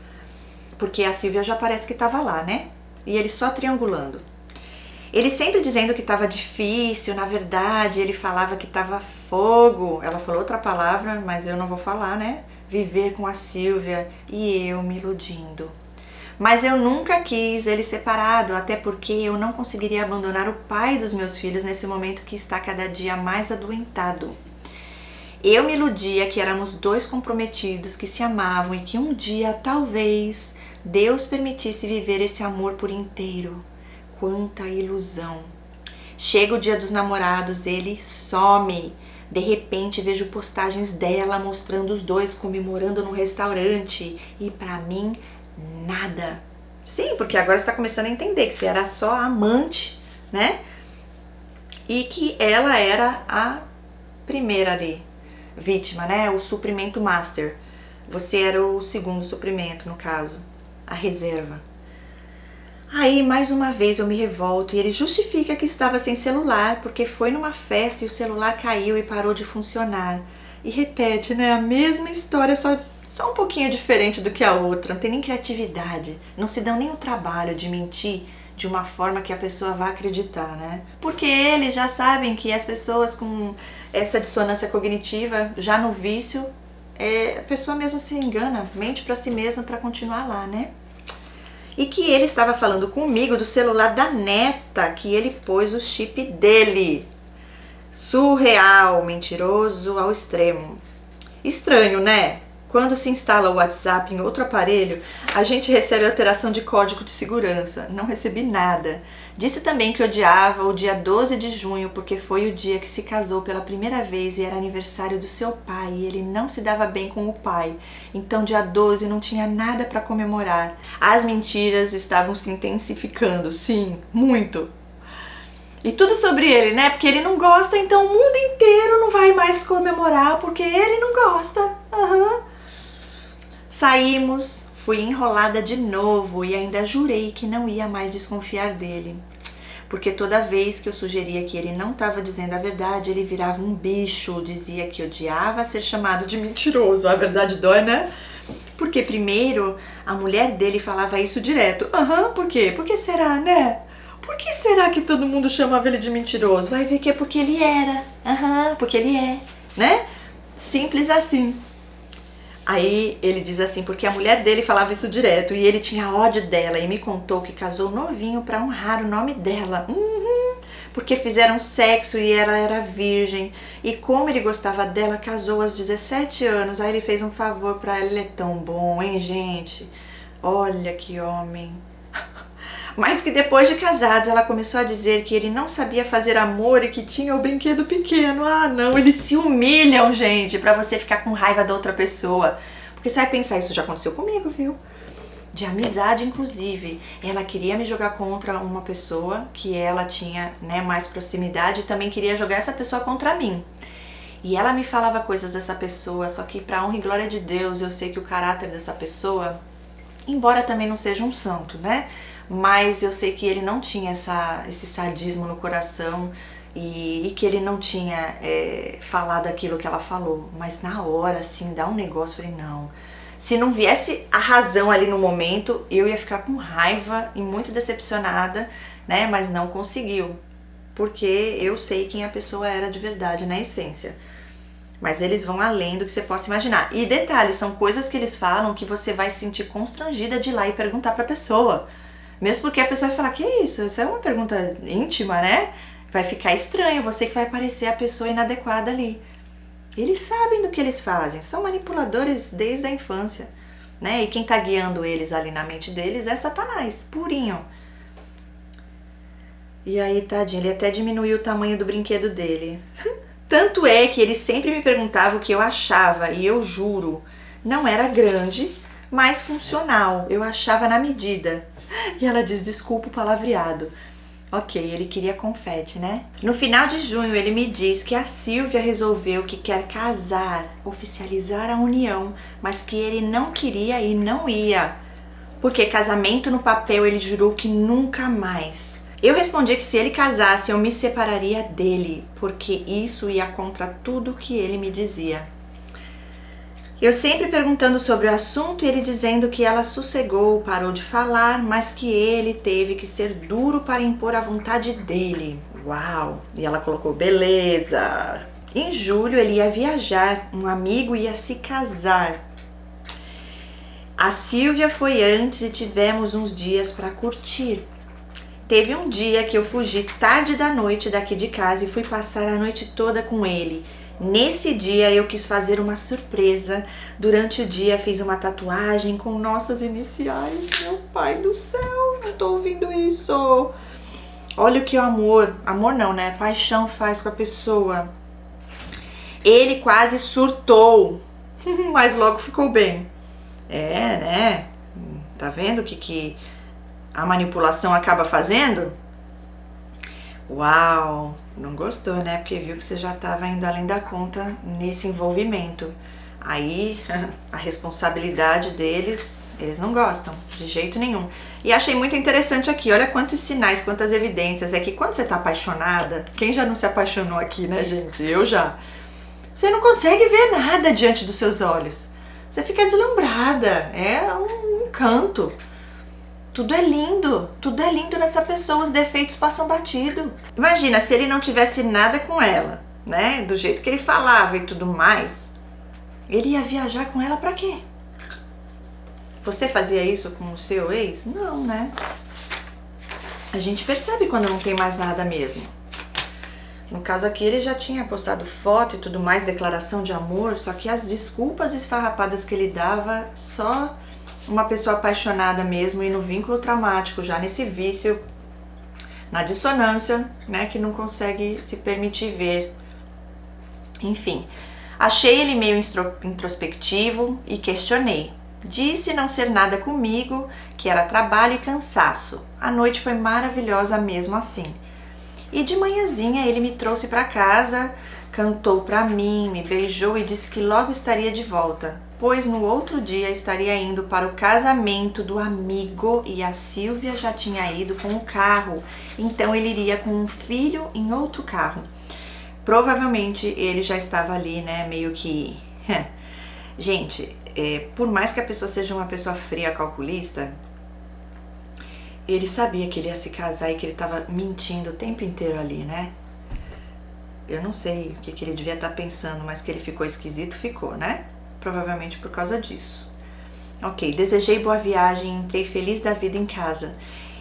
Porque a Silvia já parece que tava lá, né? E ele só triangulando. Ele sempre dizendo que estava difícil, na verdade ele falava que estava fogo. Ela falou outra palavra, mas eu não vou falar, né? Viver com a Silvia e eu me iludindo. Mas eu nunca quis ele separado, até porque eu não conseguiria abandonar o pai dos meus filhos nesse momento que está cada dia mais adoentado. Eu me iludia que éramos dois comprometidos que se amavam e que um dia, talvez, Deus permitisse viver esse amor por inteiro. Quanta ilusão. Chega o dia dos namorados, ele some. De repente vejo postagens dela mostrando os dois comemorando no restaurante. E pra mim, nada. Sim, porque agora você tá começando a entender que você era só amante, né? E que ela era a primeira ali, vítima, né? O suprimento master. Você era o segundo suprimento, no caso. A reserva. Aí, mais uma vez, eu me revolto e ele justifica que estava sem celular porque foi numa festa e o celular caiu e parou de funcionar. E repete, né? A mesma história, só um pouquinho diferente do que a outra. Não tem nem criatividade. Não se dão nem o trabalho de mentir de uma forma que a pessoa vá acreditar, né? Porque eles já sabem que as pessoas com essa dissonância cognitiva, já no vício, a pessoa mesmo se engana, mente pra si mesma pra continuar lá, né? E que ele estava falando comigo do celular da neta, que ele pôs o chip dele. Surreal, mentiroso ao extremo. Estranho, né? Quando se instala o WhatsApp em outro aparelho, a gente recebe alteração de código de segurança. Não recebi nada. Disse também que odiava o dia 12 de junho porque foi o dia que se casou pela primeira vez e era aniversário do seu pai e ele não se dava bem com o pai. Então dia 12 não tinha nada para comemorar. As mentiras estavam se intensificando, sim, muito. E tudo sobre ele, né? Porque ele não gosta, então o mundo inteiro não vai mais comemorar porque ele não gosta. Saímos, fui enrolada de novo e ainda jurei que não ia mais desconfiar dele. Porque toda vez que eu sugeria que ele não estava dizendo a verdade, ele virava um bicho, dizia que odiava ser chamado de mentiroso. A verdade dói, né? Porque primeiro a mulher dele falava isso direto. Por quê? Por que será, né? Por que será que todo mundo chamava ele de mentiroso? Vai ver que é porque ele era. Porque ele é, né? Simples assim. Aí ele diz assim, porque a mulher dele falava isso direto e ele tinha ódio dela e me contou que casou novinho para honrar o nome dela. Porque fizeram sexo e ela era virgem. E como ele gostava dela, casou aos 17 anos. Aí ele fez um favor para ela. Ele é tão bom, hein, gente? Olha que homem. Mas que depois de casados ela começou a dizer que ele não sabia fazer amor e que tinha o brinquedo pequeno. Ah, não, eles se humilham, gente, pra você ficar com raiva da outra pessoa. Porque você vai pensar, isso já aconteceu comigo, viu? De amizade, inclusive. Ela queria me jogar contra uma pessoa que ela tinha, né, mais proximidade e também queria jogar essa pessoa contra mim. E ela me falava coisas dessa pessoa, só que pra honra e glória de Deus, eu sei que o caráter dessa pessoa, embora também não seja um santo, né? Mas eu sei que ele não tinha esse sadismo no coração e que ele não tinha falado aquilo que ela falou. Mas na hora, assim, dá um negócio, eu falei, não. Se não viesse a razão ali no momento, eu ia ficar com raiva e muito decepcionada, né? Mas não conseguiu, porque eu sei quem a pessoa era de verdade, na essência. Mas eles vão além do que você possa imaginar. E detalhes, são coisas que eles falam que você vai se sentir constrangida de ir lá e perguntar pra pessoa. Mesmo porque a pessoa vai falar, que isso? Isso é uma pergunta íntima, né? Vai ficar estranho, você que vai parecer a pessoa inadequada ali. Eles sabem do que eles fazem, são manipuladores desde a infância, né? E quem tá guiando eles ali na mente deles é Satanás, purinho. E aí, tadinho, ele até diminuiu o tamanho do brinquedo dele. Tanto é que ele sempre me perguntava o que eu achava, e eu juro, não era grande, mas funcional, eu achava na medida. E ela diz, desculpa o palavreado. Ok, ele queria confete, né? No final de junho, ele me diz que a Silvia resolveu que quer casar, oficializar a união, mas que ele não queria e não ia, porque casamento no papel ele jurou que nunca mais. Eu respondi que se ele casasse, eu me separaria dele, porque isso ia contra tudo que ele me dizia. Eu sempre perguntando sobre o assunto e ele dizendo que ela sossegou, parou de falar, mas que ele teve que ser duro para impor a vontade dele. Uau! E ela colocou, beleza! Em julho ele ia viajar, um amigo ia se casar. A Silvia foi antes e tivemos uns dias para curtir. Teve um dia que eu fugi tarde da noite daqui de casa e fui passar a noite toda com ele. Nesse dia eu quis fazer uma surpresa. Durante o dia fiz uma tatuagem com nossas iniciais. Meu pai do céu, não tô ouvindo isso. Olha o que o amor não, né? Paixão faz com a pessoa. Ele quase surtou, mas logo ficou bem. Né? Tá vendo o que a manipulação acaba fazendo? Uau, não gostou, né? Porque viu que você já estava indo além da conta nesse envolvimento. Aí a responsabilidade deles, eles não gostam de jeito nenhum. E achei muito interessante aqui, olha quantos sinais, quantas evidências. É que quando você tá apaixonada, quem já não se apaixonou aqui, né, gente? Eu já. Você não consegue ver nada diante dos seus olhos. Você fica deslumbrada, é um encanto. Tudo é lindo nessa pessoa, os defeitos passam batido. Imagina, se ele não tivesse nada com ela, né, do jeito que ele falava e tudo mais, ele ia viajar com ela pra quê? Você fazia isso com o seu ex? Não, né? A gente percebe quando não tem mais nada mesmo. No caso aqui, ele já tinha postado foto e tudo mais, declaração de amor, só que as desculpas esfarrapadas que ele dava, só uma pessoa apaixonada mesmo e no vínculo traumático, já nesse vício, na dissonância, né, que não consegue se permitir ver. Enfim, achei ele meio introspectivo e questionei. Disse não ser nada comigo, que era trabalho e cansaço. A noite foi maravilhosa mesmo assim. E de manhãzinha ele me trouxe para casa, cantou para mim, me beijou e disse que logo estaria de volta, pois no outro dia estaria indo para o casamento do amigo e a Silvia já tinha ido com o carro, então ele iria com um filho em outro carro. Provavelmente ele já estava ali, né, meio que... Gente, por mais que a pessoa seja uma pessoa fria, calculista, ele sabia que ele ia se casar e que ele estava mentindo o tempo inteiro ali, né? Eu não sei o que ele devia estar pensando, mas que ele ficou esquisito, ficou, né? Provavelmente por causa disso. Ok, desejei boa viagem, entrei feliz da vida em casa.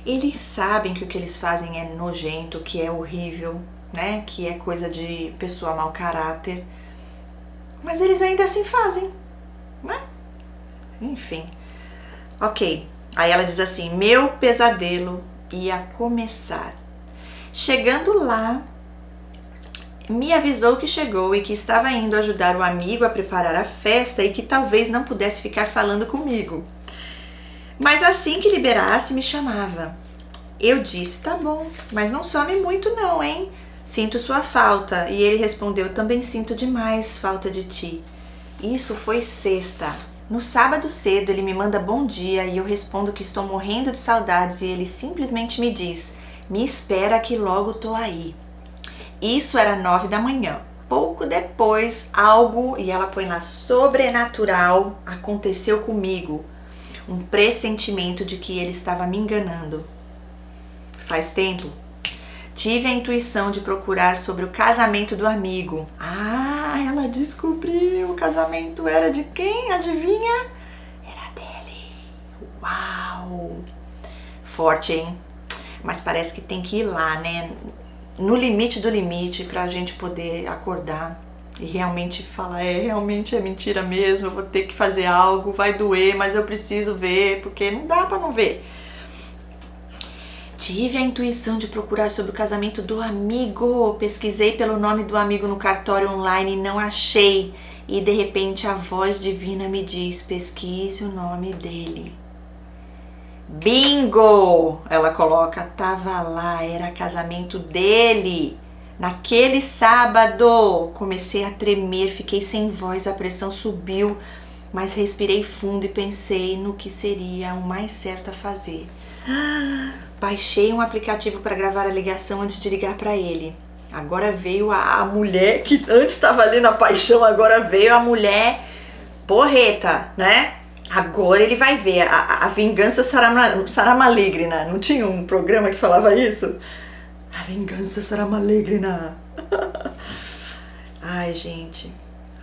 Eles sabem que o que eles fazem é nojento, que é horrível, né? Que é coisa de pessoa mau caráter. Mas eles ainda assim fazem, né? Enfim. Ok. Aí ela diz assim, meu pesadelo ia começar. Chegando lá, me avisou que chegou e que estava indo ajudar o amigo a preparar a festa e que talvez não pudesse ficar falando comigo. Mas assim que liberasse, me chamava. Eu disse, tá bom, mas não some muito não, hein? Sinto sua falta. E ele respondeu, também sinto demais falta de ti. Isso foi sexta. No sábado cedo ele me manda bom dia e eu respondo que estou morrendo de saudades e ele simplesmente me diz, me espera que logo tô aí. Isso era 9 da manhã. Pouco depois, algo, e ela põe lá, sobrenatural, aconteceu comigo. Um pressentimento de que ele estava me enganando. Faz tempo. Tive a intuição de procurar sobre o casamento do amigo. Ah, ela descobriu, o casamento era de quem? Adivinha? Era dele. Uau! Forte, hein? Mas parece que tem que ir lá, né? No limite do limite, pra gente poder acordar e realmente falar, realmente é mentira mesmo, eu vou ter que fazer algo, vai doer, mas eu preciso ver, porque não dá pra não ver. Tive a intuição de procurar sobre o casamento do amigo. Pesquisei pelo nome do amigo no cartório online e não achei. E de repente a voz divina me diz, pesquise o nome dele. Bingo! Ela coloca, tava lá, era casamento dele. Naquele sábado, comecei a tremer, fiquei sem voz, a pressão subiu, mas respirei fundo e pensei no que seria o mais certo a fazer. Baixei um aplicativo para gravar a ligação antes de ligar para ele. Agora veio a mulher que antes estava ali na paixão, agora veio a mulher porreta, né? Agora ele vai ver, a vingança será maligna. Não tinha um programa que falava isso? A vingança será maligna. Ai, gente.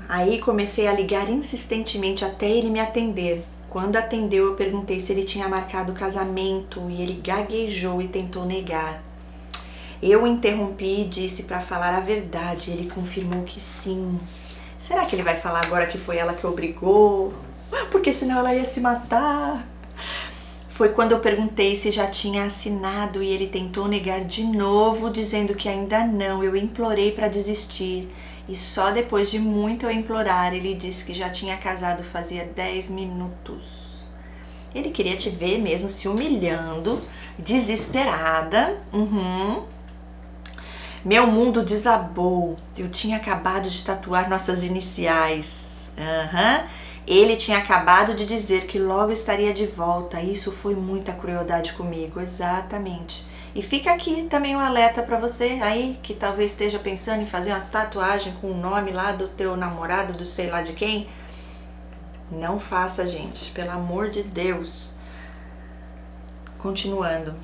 Aí comecei a ligar insistentemente até ele me atender. Quando atendeu, eu perguntei se ele tinha marcado o casamento e ele gaguejou e tentou negar. Eu o interrompi e disse para falar a verdade. Ele confirmou que sim. Será que ele vai falar agora que foi ela que obrigou? Porque senão ela ia se matar. Foi quando eu perguntei se já tinha assinado e ele tentou negar de novo, dizendo que ainda não. Eu implorei para desistir. E só depois de muito eu implorar, ele disse que já tinha casado fazia 10 minutos. Ele queria te ver mesmo se humilhando, desesperada. Meu mundo desabou. Eu tinha acabado de tatuar nossas iniciais. Ele tinha acabado de dizer que logo estaria de volta. Isso foi muita crueldade comigo, exatamente. E fica aqui também um alerta para você aí que talvez esteja pensando em fazer uma tatuagem com o nome lá do teu namorado, do sei lá de quem. Não faça, gente, pelo amor de Deus. Continuando.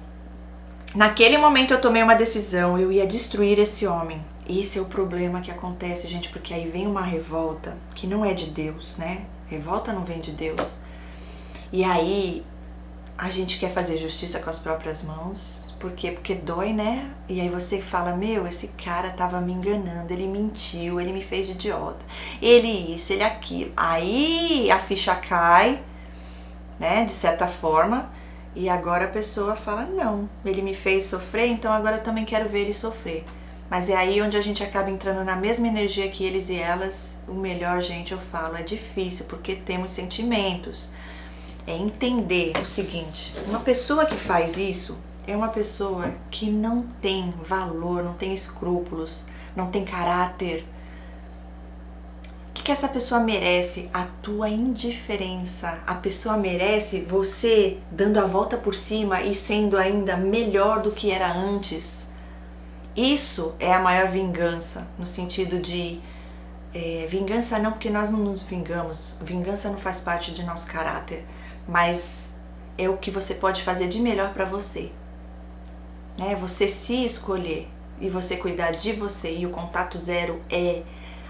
Naquele momento eu tomei uma decisão, eu ia destruir esse homem. Esse é o problema que acontece, gente, porque aí vem uma revolta que não é de Deus, né? Revolta não vem de Deus. E aí a gente quer fazer justiça com as próprias mãos. Por quê? Porque dói, né? E aí você fala, meu, esse cara tava me enganando, ele mentiu, ele me fez de idiota. Ele isso, ele aquilo. Aí a ficha cai, né? De certa forma. E agora a pessoa fala, não, ele me fez sofrer, então agora eu também quero ver ele sofrer. Mas é aí onde a gente acaba entrando na mesma energia que eles e elas. O melhor, gente, eu falo, é difícil, porque temos sentimentos. É entender o seguinte, uma pessoa que faz isso é uma pessoa que não tem valor, não tem escrúpulos, não tem caráter. O que essa pessoa merece? A tua indiferença. A pessoa merece você dando a volta por cima e sendo ainda melhor do que era antes. Isso é a maior vingança, no sentido de vingança não, porque nós não nos vingamos, vingança não faz parte de nosso caráter, mas é o que você pode fazer de melhor para você. Você se escolher e você cuidar de você, e o contato zero é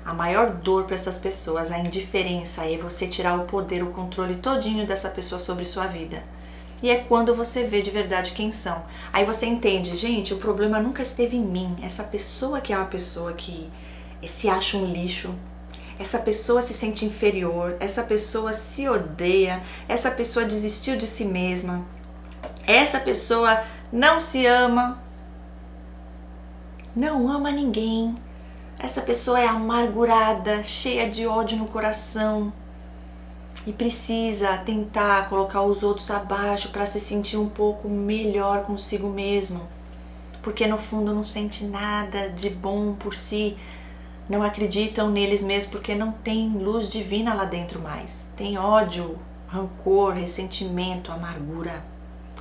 a maior dor para essas pessoas, a indiferença, é você tirar o poder, o controle todinho dessa pessoa sobre sua vida. E é quando você vê de verdade quem são. Aí você entende, gente, o problema nunca esteve em mim. Essa pessoa que é uma pessoa que se acha um lixo, essa pessoa se sente inferior, essa pessoa se odeia, essa pessoa desistiu de si mesma, essa pessoa não se ama, não ama ninguém, essa pessoa é amargurada, cheia de ódio no coração e precisa tentar colocar os outros abaixo para se sentir um pouco melhor consigo mesmo, porque no fundo não sente nada de bom por si, não acreditam neles mesmos porque não tem luz divina lá dentro mais, tem ódio, rancor, ressentimento, amargura.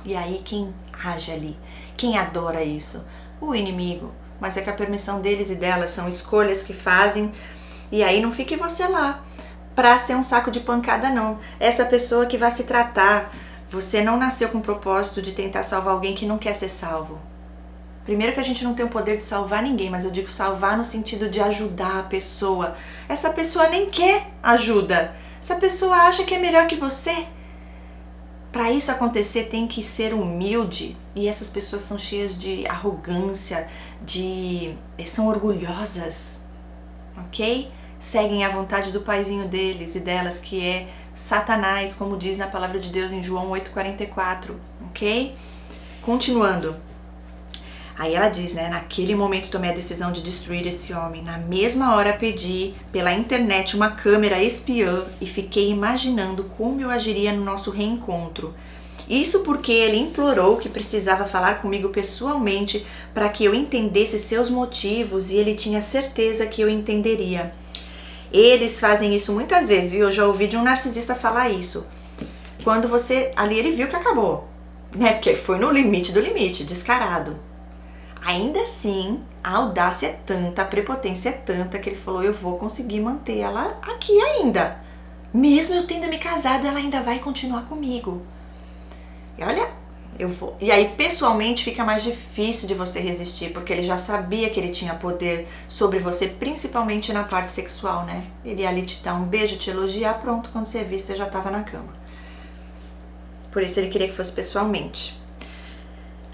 E aí quem age ali? Quem adora isso? O inimigo. mas é com a permissão deles e delas, são escolhas que fazem. E aí não fique você lá pra ser um saco de pancada, não. Essa pessoa que vai se tratar, você não nasceu com o propósito de tentar salvar alguém que não quer ser salvo. Primeiro que a gente não tem o poder de salvar ninguém, mas eu digo salvar no sentido de ajudar a pessoa. Essa pessoa nem quer ajuda. Essa pessoa acha que é melhor que você. Para isso acontecer tem que ser humilde. E essas pessoas são cheias de arrogância, são orgulhosas, ok? Seguem a vontade do paizinho deles e delas, que é Satanás, como diz na palavra de Deus em João 8,44, ok? Continuando. Aí ela diz, né, naquele momento tomei a decisão de destruir esse homem. Na mesma hora pedi pela internet uma câmera espiã e fiquei imaginando como eu agiria no nosso reencontro. Isso porque ele implorou que precisava falar comigo pessoalmente para que eu entendesse seus motivos e ele tinha certeza que eu entenderia. Eles fazem isso muitas vezes, viu? Eu já ouvi de um narcisista falar isso. Quando você... Ali ele viu que acabou, né? Porque foi no limite do limite, descarado. Ainda assim, a audácia é tanta, a prepotência é tanta que ele falou, eu vou conseguir manter ela aqui ainda. Mesmo eu tendo me casado, ela ainda vai continuar comigo. E olha, eu vou... E aí, pessoalmente, fica mais difícil de você resistir, porque ele já sabia que ele tinha poder sobre você, principalmente na parte sexual, né? Ele ia ali te dar um beijo, te elogiar, pronto, quando você visse, você já estava na cama. Por isso ele queria que fosse pessoalmente.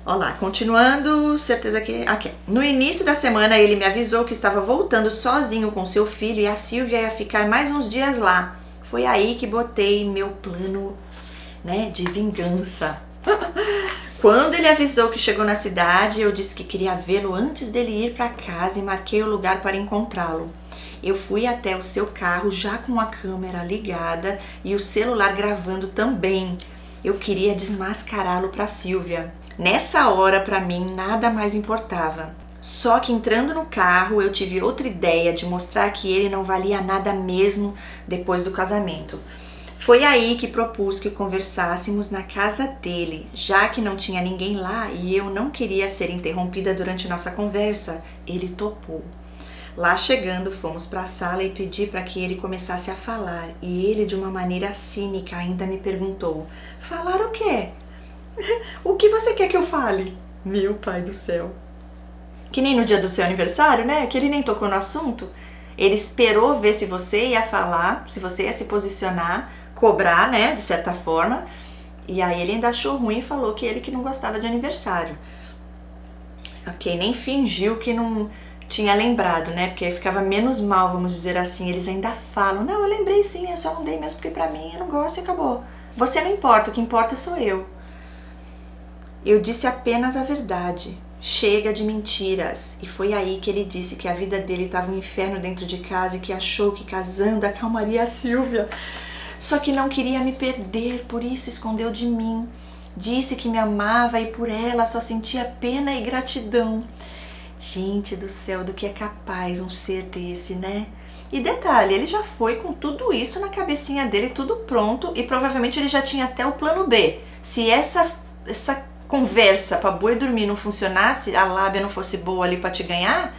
Olha lá, continuando, certeza que... Aqui. No início da semana, ele me avisou que estava voltando sozinho com seu filho e a Silvia ia ficar mais uns dias lá. Foi aí que botei meu plano, né, de vingança. Quando ele avisou que chegou na cidade, eu disse que queria vê-lo antes dele ir para casa e marquei o lugar para encontrá-lo. Eu fui até o seu carro já com a câmera ligada e o celular gravando também. Eu queria desmascará-lo para Silvia. Nessa hora, para mim, nada mais importava. Só que entrando no carro, eu tive outra ideia de mostrar que ele não valia nada mesmo depois do casamento. Foi aí que propus que conversássemos na casa dele, já que não tinha ninguém lá e eu não queria ser interrompida durante nossa conversa. Ele topou. Lá chegando, fomos para a sala e pedi para que ele começasse a falar. E ele, de uma maneira cínica, ainda me perguntou: falar o quê? O que você quer que eu fale? Meu pai do céu. Que nem no dia do seu aniversário, né? Que ele nem tocou no assunto. Ele esperou ver se você ia falar, se você ia se posicionar, cobrar, né? De certa forma. E aí ele ainda achou ruim e falou que ele que não gostava de aniversário. Ok, nem fingiu que não tinha lembrado, né? Porque aí ficava menos mal, vamos dizer assim. Eles ainda falam, não, eu lembrei sim, eu só não dei mesmo porque pra mim eu não gosto e acabou. Você não importa, o que importa sou eu. Eu disse apenas a verdade. Chega de mentiras. E foi aí que ele disse que a vida dele estava um inferno dentro de casa e que achou que casando acalmaria a Silvia. Só que não queria me perder, por isso escondeu de mim. Disse que me amava e por ela só sentia pena e gratidão. Gente do céu, do que é capaz um ser desse, né? E detalhe, ele já foi com tudo isso na cabecinha dele, tudo pronto, e provavelmente ele já tinha até o plano B. Se essa conversa para boi dormir não funcionasse, a lábia não fosse boa ali para te ganhar,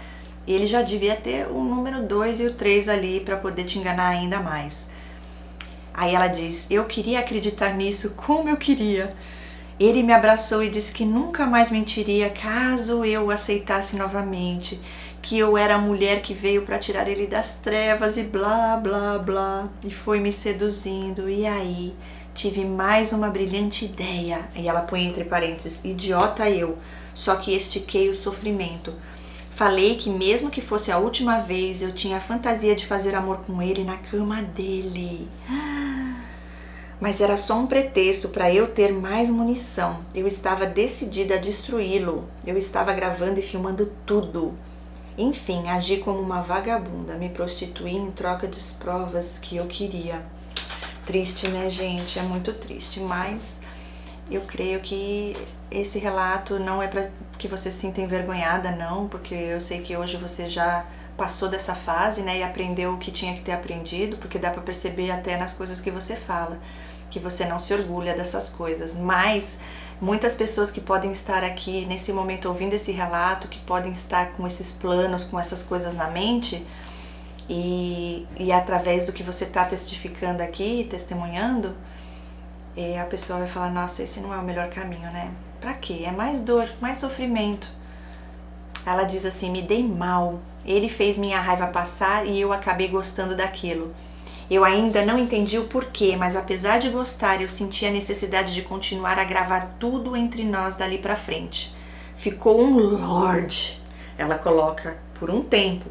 ele já devia ter o número 2 e o 3 ali para poder te enganar ainda mais. Aí ela diz, eu queria acreditar nisso como eu queria. Ele me abraçou e disse que nunca mais mentiria caso eu o aceitasse novamente, que eu era a mulher que veio para tirar ele das trevas e blá, blá, blá, e foi me seduzindo, e aí tive mais uma brilhante ideia, e ela põe entre parênteses, idiota eu, só que estiquei o sofrimento. Falei que mesmo que fosse a última vez, eu tinha a fantasia de fazer amor com ele na cama dele. Mas era só um pretexto para eu ter mais munição. Eu estava decidida a destruí-lo. Eu estava gravando e filmando tudo. Enfim, agi como uma vagabunda, me prostituí em troca das provas que eu queria. Triste, né, gente? É muito triste, mas eu creio que esse relato não é para que você se sinta envergonhada, não, porque eu sei que hoje você já passou dessa fase, né, e aprendeu o que tinha que ter aprendido, porque dá para perceber até nas coisas que você fala, que você não se orgulha dessas coisas, mas Muitas pessoas que podem estar aqui nesse momento ouvindo esse relato, que podem estar com esses planos, com essas coisas na mente, e através do que você está testificando aqui, testemunhando, a pessoa vai falar, nossa, esse não é o melhor caminho, né? Pra quê? É mais dor, mais sofrimento. Ela diz assim, me dei mal, ele fez minha raiva passar e eu acabei gostando daquilo. Eu ainda não entendi o porquê, mas apesar de gostar, eu senti a necessidade de continuar a gravar tudo entre nós dali pra frente. Ficou um lord, ela coloca, por um tempo,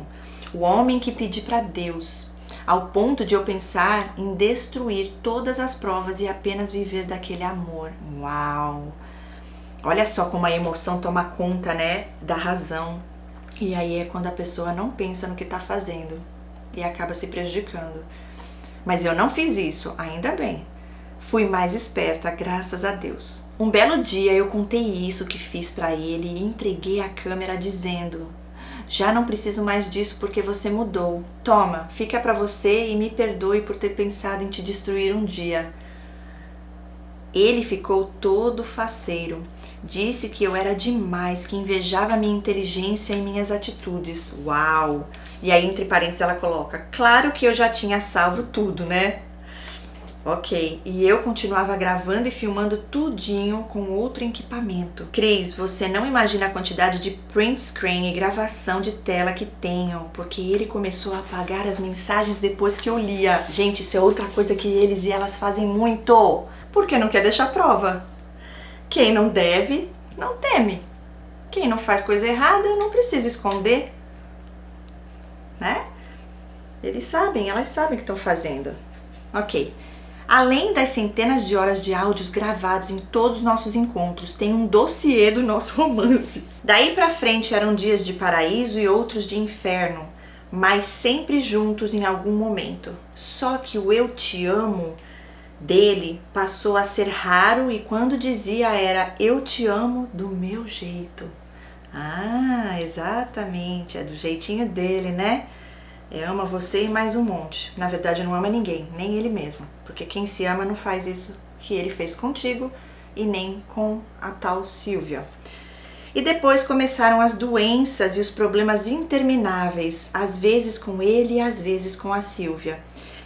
o homem que pedi pra Deus, ao ponto de eu pensar em destruir todas as provas e apenas viver daquele amor. Uau! Olha só como a emoção toma conta, né, da razão. E aí é quando a pessoa não pensa no que tá fazendo e acaba se prejudicando. Mas eu não fiz isso, ainda bem. Fui mais esperta, graças a Deus. Um belo dia eu contei isso que fiz pra ele e entreguei a câmera dizendo: já não preciso mais disso porque você mudou. Toma, fica pra você e me perdoe por ter pensado em te destruir um dia. Ele ficou todo faceiro. Disse que eu era demais, que invejava minha inteligência e minhas atitudes. Uau! E aí, entre parênteses, ela coloca, claro que eu já tinha salvo tudo, né? Ok, e eu continuava gravando e filmando tudinho com outro equipamento. Cris, você não imagina a quantidade de print screen e gravação de tela que tenho, porque ele começou a apagar as mensagens depois que eu lia. Gente, isso é outra coisa que eles e elas fazem muito, porque não quer deixar prova. Quem não deve, não teme. Quem não faz coisa errada, não precisa esconder. Né? Eles sabem, elas sabem o que estão fazendo. Ok. Além das centenas de horas de áudios gravados em todos os nossos encontros, tem um dossiê do nosso romance. Daí pra frente eram dias de paraíso e outros de inferno, mas sempre juntos em algum momento. Só que o eu te amo dele passou a ser raro e quando dizia era eu te amo do meu jeito. Ah, exatamente, é do jeitinho dele, né? Ama você e mais um monte. Na verdade não ama ninguém, nem ele mesmo. Porque quem se ama não faz isso que ele fez contigo e nem com a tal Silvia. E depois começaram as doenças e os problemas intermináveis, às vezes com ele e às vezes com a Silvia.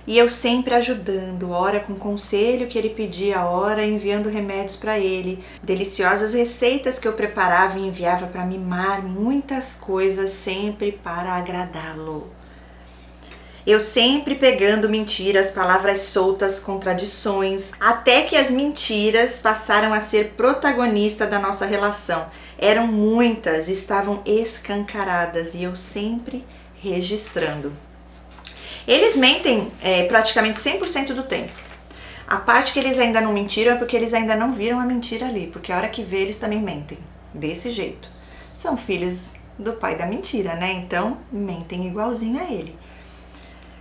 E eu sempre ajudando, ora com conselho que ele pedia, ora enviando remédios para ele, deliciosas receitas que eu preparava e enviava para mimar, muitas coisas sempre para agradá-lo. Eu sempre pegando mentiras, palavras soltas, contradições, até que as mentiras passaram a ser protagonista da nossa relação. Eram muitas, estavam escancaradas e eu sempre registrando. Eles mentem praticamente 100% do tempo. A parte que eles ainda não mentiram é porque eles ainda não viram a mentira ali, porque a hora que vê eles também mentem, desse jeito. São filhos do pai da mentira, né? Então mentem igualzinho a ele.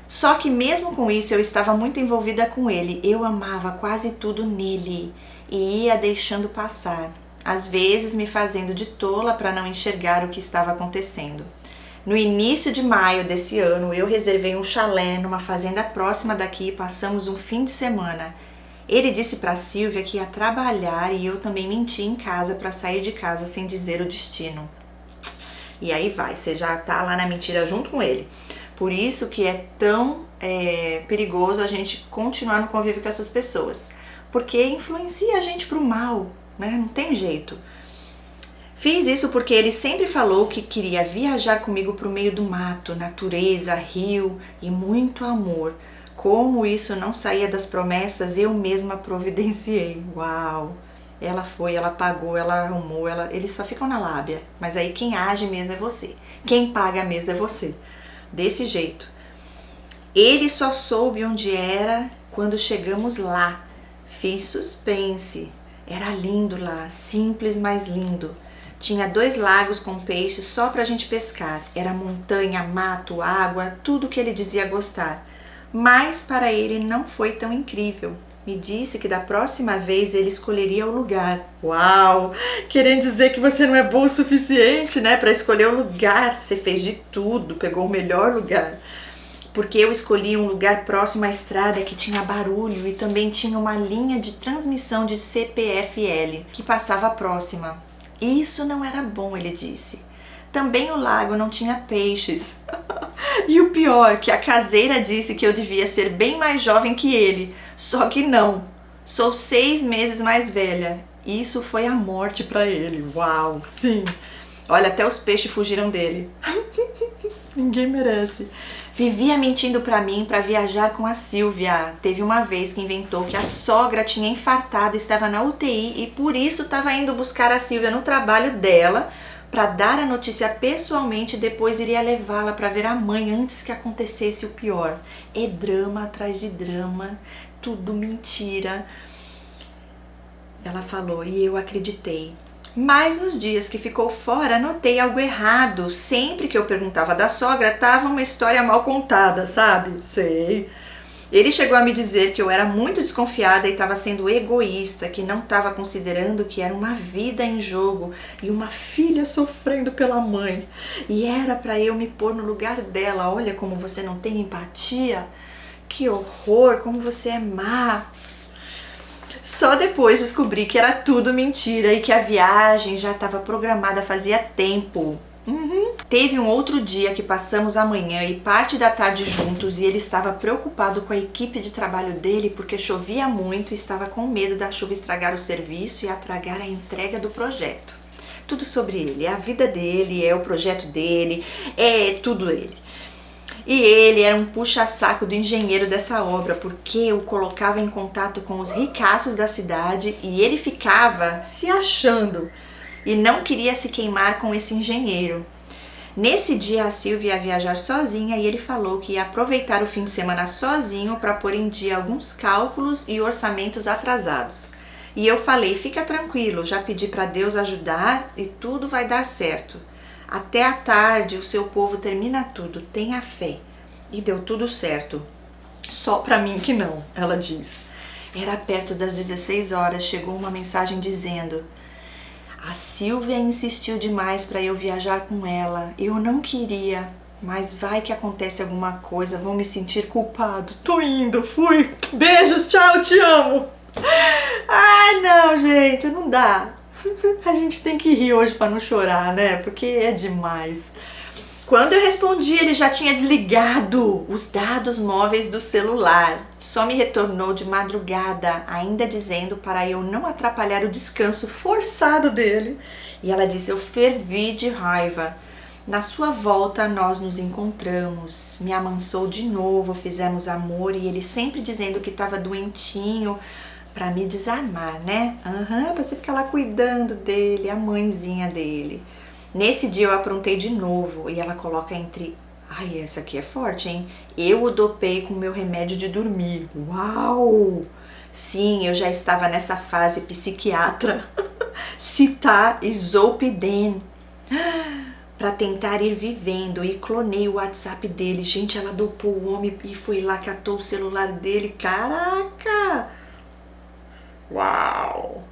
Só que mesmo com isso eu estava muito envolvida com ele, eu amava quase tudo nele e ia deixando passar, às vezes me fazendo de tola para não enxergar o que estava acontecendo. No início de maio desse ano, eu reservei um chalé numa fazenda próxima daqui e passamos um fim de semana. Ele disse para Silvia que ia trabalhar e eu também menti em casa para sair de casa sem dizer o destino. E aí vai, você já tá lá na mentira junto com ele. Por isso que é tão perigoso a gente continuar no convívio com essas pessoas. Porque influencia a gente pro mal, né? Não tem jeito. Fiz isso porque ele sempre falou que queria viajar comigo pro meio do mato, natureza, rio e muito amor. Como isso não saía das promessas, eu mesma providenciei. Uau! Ela foi, ela pagou, ela arrumou, eles só ficam na lábia. Mas aí quem age mesmo é você. Quem paga mesmo é você. Desse jeito. Ele só soube onde era quando chegamos lá. Fiz suspense. Era lindo lá, simples, mas lindo. Tinha 2 lagos com peixes só pra gente pescar. Era montanha, mato, água, tudo que ele dizia gostar. Mas para ele não foi tão incrível. Me disse que da próxima vez ele escolheria o lugar. Uau! Querendo dizer que você não é bom o suficiente, né? Para escolher o lugar. Você fez de tudo, pegou o melhor lugar. porque eu escolhi um lugar próximo à estrada que tinha barulho e também tinha uma linha de transmissão de CPFL que passava próxima. Isso não era bom, ele disse. Também o lago não tinha peixes. E o pior, que a caseira disse que eu devia ser bem mais jovem que ele. Só que não. Sou 6 meses mais velha. Isso foi a morte pra ele. Uau, sim. Olha, até os peixes fugiram dele. Ninguém merece. Vivia mentindo pra mim pra viajar com a Silvia. Teve uma vez que inventou que a sogra tinha infartado, estava na UTI e por isso estava indo buscar a Silvia no trabalho dela para dar a notícia pessoalmente e depois iria levá-la para ver a mãe antes que acontecesse o pior. É drama atrás de drama, tudo mentira. Ela falou e eu acreditei. Mas nos dias que ficou fora, notei algo errado. Sempre que eu perguntava da sogra, tava uma história mal contada, sabe? Sei. Ele chegou a me dizer que eu era muito desconfiada e estava sendo egoísta, que não estava considerando que era uma vida em jogo e uma filha sofrendo pela mãe. E era para eu me pôr no lugar dela. Olha como você não tem empatia. Que horror, como você é má. Só depois descobri que era tudo mentira e que a viagem já estava programada fazia tempo. Teve um outro dia que passamos a manhã e parte da tarde juntos e ele estava preocupado com a equipe de trabalho dele porque chovia muito e estava com medo da chuva estragar o serviço e atragar a entrega do projeto. Tudo sobre ele, é a vida dele, é o projeto dele, é tudo ele. E ele era um puxa-saco do engenheiro dessa obra, porque o colocava em contato com os ricaços da cidade e ele ficava se achando e não queria se queimar com esse engenheiro. Nesse dia a Silvia ia viajar sozinha e ele falou que ia aproveitar o fim de semana sozinho para pôr em dia alguns cálculos e orçamentos atrasados. E eu falei, fica tranquilo, já pedi para Deus ajudar e tudo vai dar certo. Até à tarde o seu povo termina tudo, tenha fé. E deu tudo certo. Só pra mim que não, ela diz. Era perto das 16 horas, chegou uma mensagem dizendo: a Silvia insistiu demais para eu viajar com ela. Eu não queria, mas vai que acontece alguma coisa, vou me sentir culpado. Tô indo, fui. Beijos, tchau, te amo. Ai, não, gente, não dá. A gente tem que rir hoje para não chorar, né? Porque é demais. Quando eu respondi, ele já tinha desligado os dados móveis do celular. Só me retornou de madrugada, ainda dizendo para eu não atrapalhar o descanso forçado dele. E ela disse, eu fervi de raiva. Na sua volta, nós nos encontramos. Me amansou de novo, fizemos amor e ele sempre dizendo que estava doentinho, pra me desarmar, né? Pra você ficar lá cuidando dele, a mãezinha dele. Nesse dia eu aprontei de novo e ela coloca entre... Ai, essa aqui é forte, hein? Eu o dopei com meu remédio de dormir. Uau! Sim, eu já estava nessa fase psiquiatra. Citalopram. Pra tentar ir vivendo e clonei o WhatsApp dele. Gente, ela dopou o homem e foi lá, catou o celular dele. Caraca! Uau!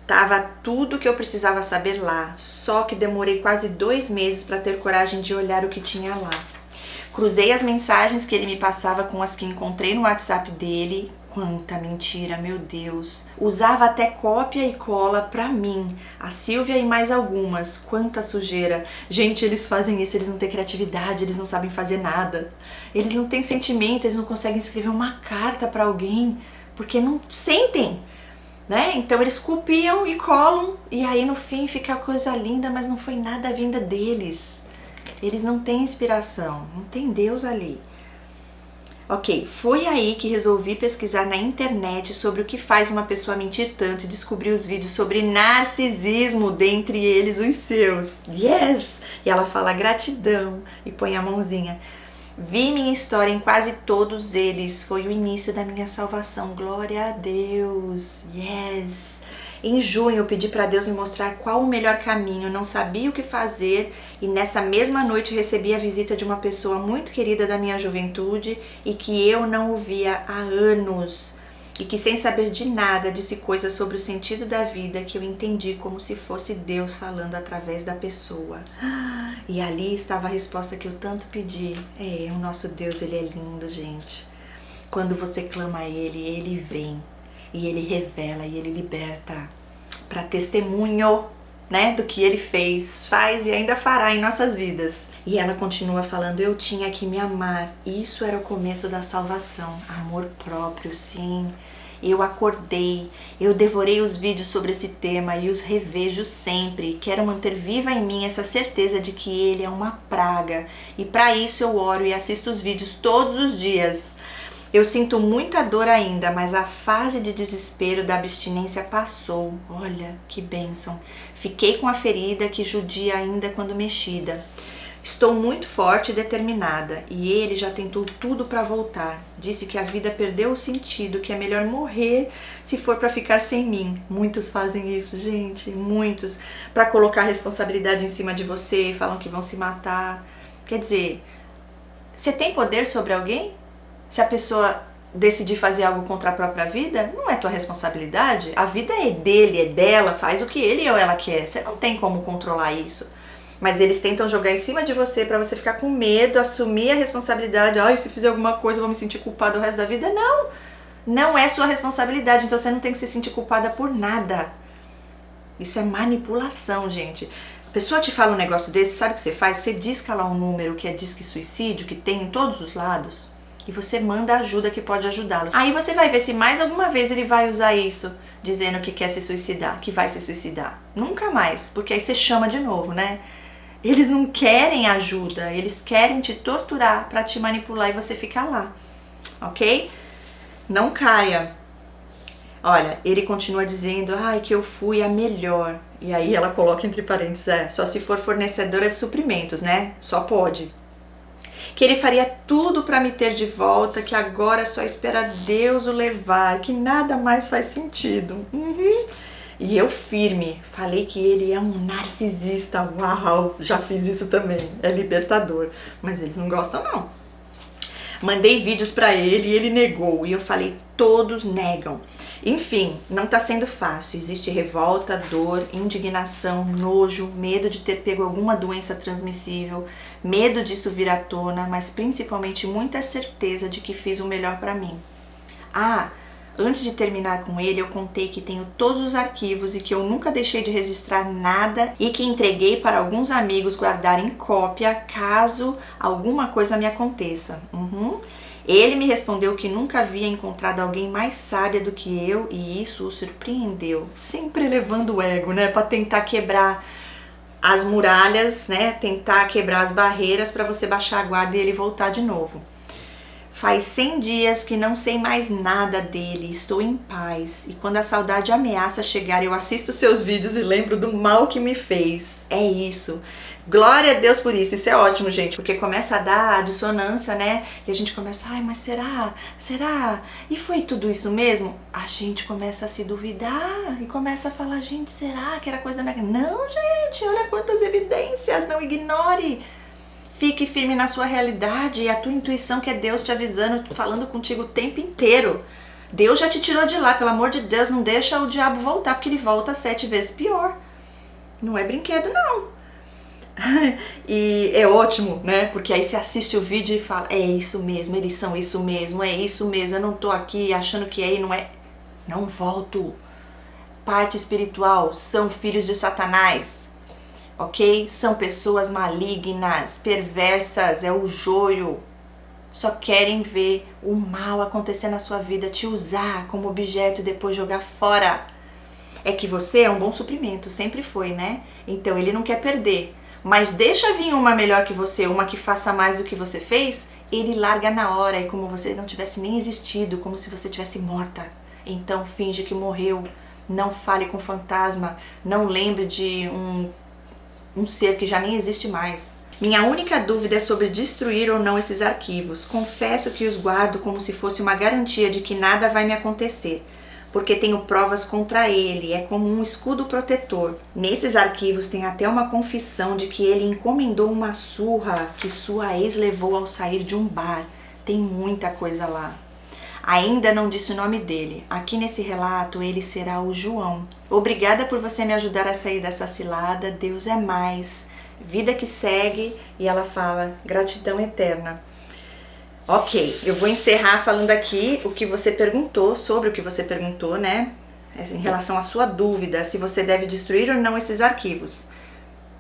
Tava tudo que eu precisava saber lá, só que demorei quase 2 meses para ter coragem de olhar o que tinha lá. Cruzei as mensagens que ele me passava com as que encontrei no WhatsApp dele. Quanta mentira, meu Deus. Usava até cópia e cola pra mim, a Silvia e mais algumas. Quanta sujeira. Gente, eles fazem isso, eles não têm criatividade, eles não sabem fazer nada. Eles não têm sentimento, eles não conseguem escrever uma carta pra alguém, porque não sentem, né? Então eles copiam e colam e aí no fim fica a coisa linda, mas não foi nada vinda deles. Eles não têm inspiração, não tem Deus ali. Ok, foi aí que resolvi pesquisar na internet sobre o que faz uma pessoa mentir tanto e descobri os vídeos sobre narcisismo, dentre eles os seus. Yes! E ela fala gratidão e põe a mãozinha. Vi minha história em quase todos eles, foi o início da minha salvação, glória a Deus, yes! Em junho eu pedi para Deus me mostrar qual o melhor caminho, não sabia o que fazer e nessa mesma noite recebi a visita de uma pessoa muito querida da minha juventude e que eu não ouvia há anos. e que sem saber de nada disse coisas sobre o sentido da vida que eu entendi como se fosse Deus falando através da pessoa. E ali estava a resposta que eu tanto pedi. O nosso Deus, ele é lindo, gente. Quando você clama a ele, ele vem e ele revela e ele liberta para testemunho, né, do que ele fez, faz e ainda fará em nossas vidas. E ela continua falando, eu tinha que me amar. Isso era o começo da salvação. Amor próprio, sim. Eu acordei, eu devorei os vídeos sobre esse tema e os revejo sempre. Quero manter viva em mim essa certeza de que ele é uma praga. E para isso eu oro e assisto os vídeos todos os dias. Eu sinto muita dor ainda, mas a fase de desespero da abstinência passou. Olha, que bênção. Fiquei com a ferida que judia ainda quando mexida. Estou muito forte e determinada, e ele já tentou tudo para voltar. Disse que a vida perdeu o sentido, que é melhor morrer se for para ficar sem mim. Muitos fazem isso, gente, muitos. Para colocar a responsabilidade em cima de você, falam que vão se matar. Quer dizer, você tem poder sobre alguém? Se a pessoa decidir fazer algo contra a própria vida, não é tua responsabilidade. A vida é dele, é dela, faz o que ele ou ela quer. Você não tem como controlar isso. Mas eles tentam jogar em cima de você para você ficar com medo, assumir a responsabilidade. Ai, se fizer alguma coisa eu vou me sentir culpada o resto da vida. Não, não é sua responsabilidade, então você não tem que se sentir culpada por nada. Isso é manipulação, gente. A pessoa te fala um negócio desse, sabe o que você faz? Você disca lá um número que é disque suicídio, que tem em todos os lados, e você manda ajuda que pode ajudá-lo. Aí você vai ver se mais alguma vez ele vai usar isso, dizendo que quer se suicidar, que vai se suicidar. Nunca mais, porque aí você chama de novo, né? Eles não querem ajuda, eles querem te torturar para te manipular e você ficar lá, ok? Não caia. Olha, ele continua dizendo, que eu fui a melhor. E aí ela coloca entre parênteses, só se for fornecedora de suprimentos, né? Só pode. Que ele faria tudo para me ter de volta, que agora só espera Deus o levar, que nada mais faz sentido. E eu firme, falei que ele é um narcisista. Uau, já fiz isso também, é libertador. Mas eles não gostam não. Mandei vídeos pra ele e ele negou. E eu falei, todos negam. Enfim, não tá sendo fácil. Existe revolta, dor, indignação, nojo, medo de ter pego alguma doença transmissível, medo disso vir à tona, mas principalmente muita certeza de que fiz o melhor pra mim. Antes de terminar com ele, eu contei que tenho todos os arquivos e que eu nunca deixei de registrar nada e que entreguei para alguns amigos guardarem cópia caso alguma coisa me aconteça. Ele me respondeu que nunca havia encontrado alguém mais sábia do que eu e isso o surpreendeu. Sempre elevando o ego, né? Para tentar quebrar as muralhas, né? Tentar quebrar as barreiras para você baixar a guarda e ele voltar de novo. Faz 100 dias que não sei mais nada dele, estou em paz. E quando a saudade ameaça chegar, eu assisto seus vídeos e lembro do mal que me fez. É isso. Glória a Deus por isso. Isso é ótimo, gente, porque começa a dar a dissonância, né? E a gente começa, mas será? Será? E foi tudo isso mesmo? A gente começa a se duvidar e começa a falar, gente, será que era coisa da minha... Não, gente, olha quantas evidências, não ignore. Fique firme na sua realidade e a tua intuição, que é Deus te avisando, falando contigo o tempo inteiro. Deus já te tirou de lá, pelo amor de Deus, não deixa o diabo voltar, porque ele volta 7 vezes pior. Não é brinquedo, não. E é ótimo, né? Porque aí você assiste o vídeo e fala, é isso mesmo, eles são isso mesmo, é isso mesmo, eu não tô aqui achando que é e não é. Não volto. Parte espiritual, são filhos de Satanás. Ok? São pessoas malignas, perversas, é o joio. Só querem ver o mal acontecer na sua vida, te usar como objeto e depois jogar fora. É que você é um bom suprimento, sempre foi, né? Então ele não quer perder. Mas deixa vir uma melhor que você, uma que faça mais do que você fez, ele larga na hora, e como você não tivesse nem existido, como se você tivesse morta. Então finge que morreu, não fale com fantasma, não lembre de um ser que já nem existe mais. Minha única dúvida é sobre destruir ou não esses arquivos. Confesso que os guardo como se fosse uma garantia de que nada vai me acontecer, porque tenho provas contra ele, é como um escudo protetor. Nesses arquivos tem até uma confissão de que ele encomendou uma surra que sua ex levou ao sair de um bar. Tem muita coisa lá. Ainda não disse o nome dele. Aqui nesse relato, ele será o João. Obrigada por você me ajudar a sair dessa cilada. Deus é mais. Vida que segue. E ela fala, gratidão eterna. Ok, eu vou encerrar falando aqui o que você perguntou, sobre o que você perguntou, né? Em relação à sua dúvida, se você deve destruir ou não esses arquivos.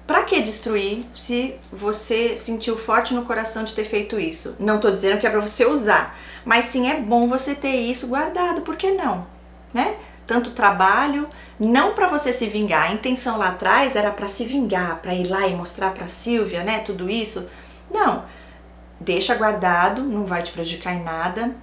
Pra que destruir se você sentiu forte no coração de ter feito isso? Não tô dizendo que é pra você usar, mas sim é bom você ter isso guardado, por que não? Né? Tanto trabalho, não pra você se vingar. A intenção lá atrás era pra se vingar, pra ir lá e mostrar pra Silvia, né? Tudo isso. Não. Deixa guardado, não vai te prejudicar em nada.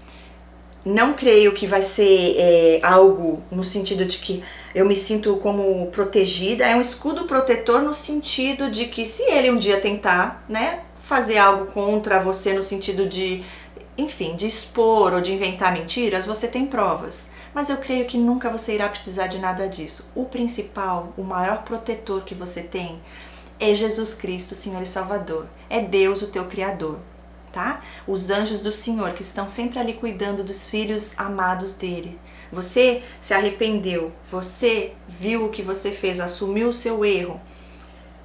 Não creio que vai ser algo no sentido de que eu me sinto como protegida. É um escudo protetor no sentido de que se ele um dia tentar, né, fazer algo contra você no sentido de, enfim, de expor ou de inventar mentiras, você tem provas. Mas eu creio que nunca você irá precisar de nada disso. O principal, o maior protetor que você tem é Jesus Cristo, Senhor e Salvador. É Deus, o teu Criador. Tá? Os anjos do Senhor que estão sempre ali cuidando dos filhos amados dele. Você se arrependeu, você viu o que você fez, assumiu o seu erro.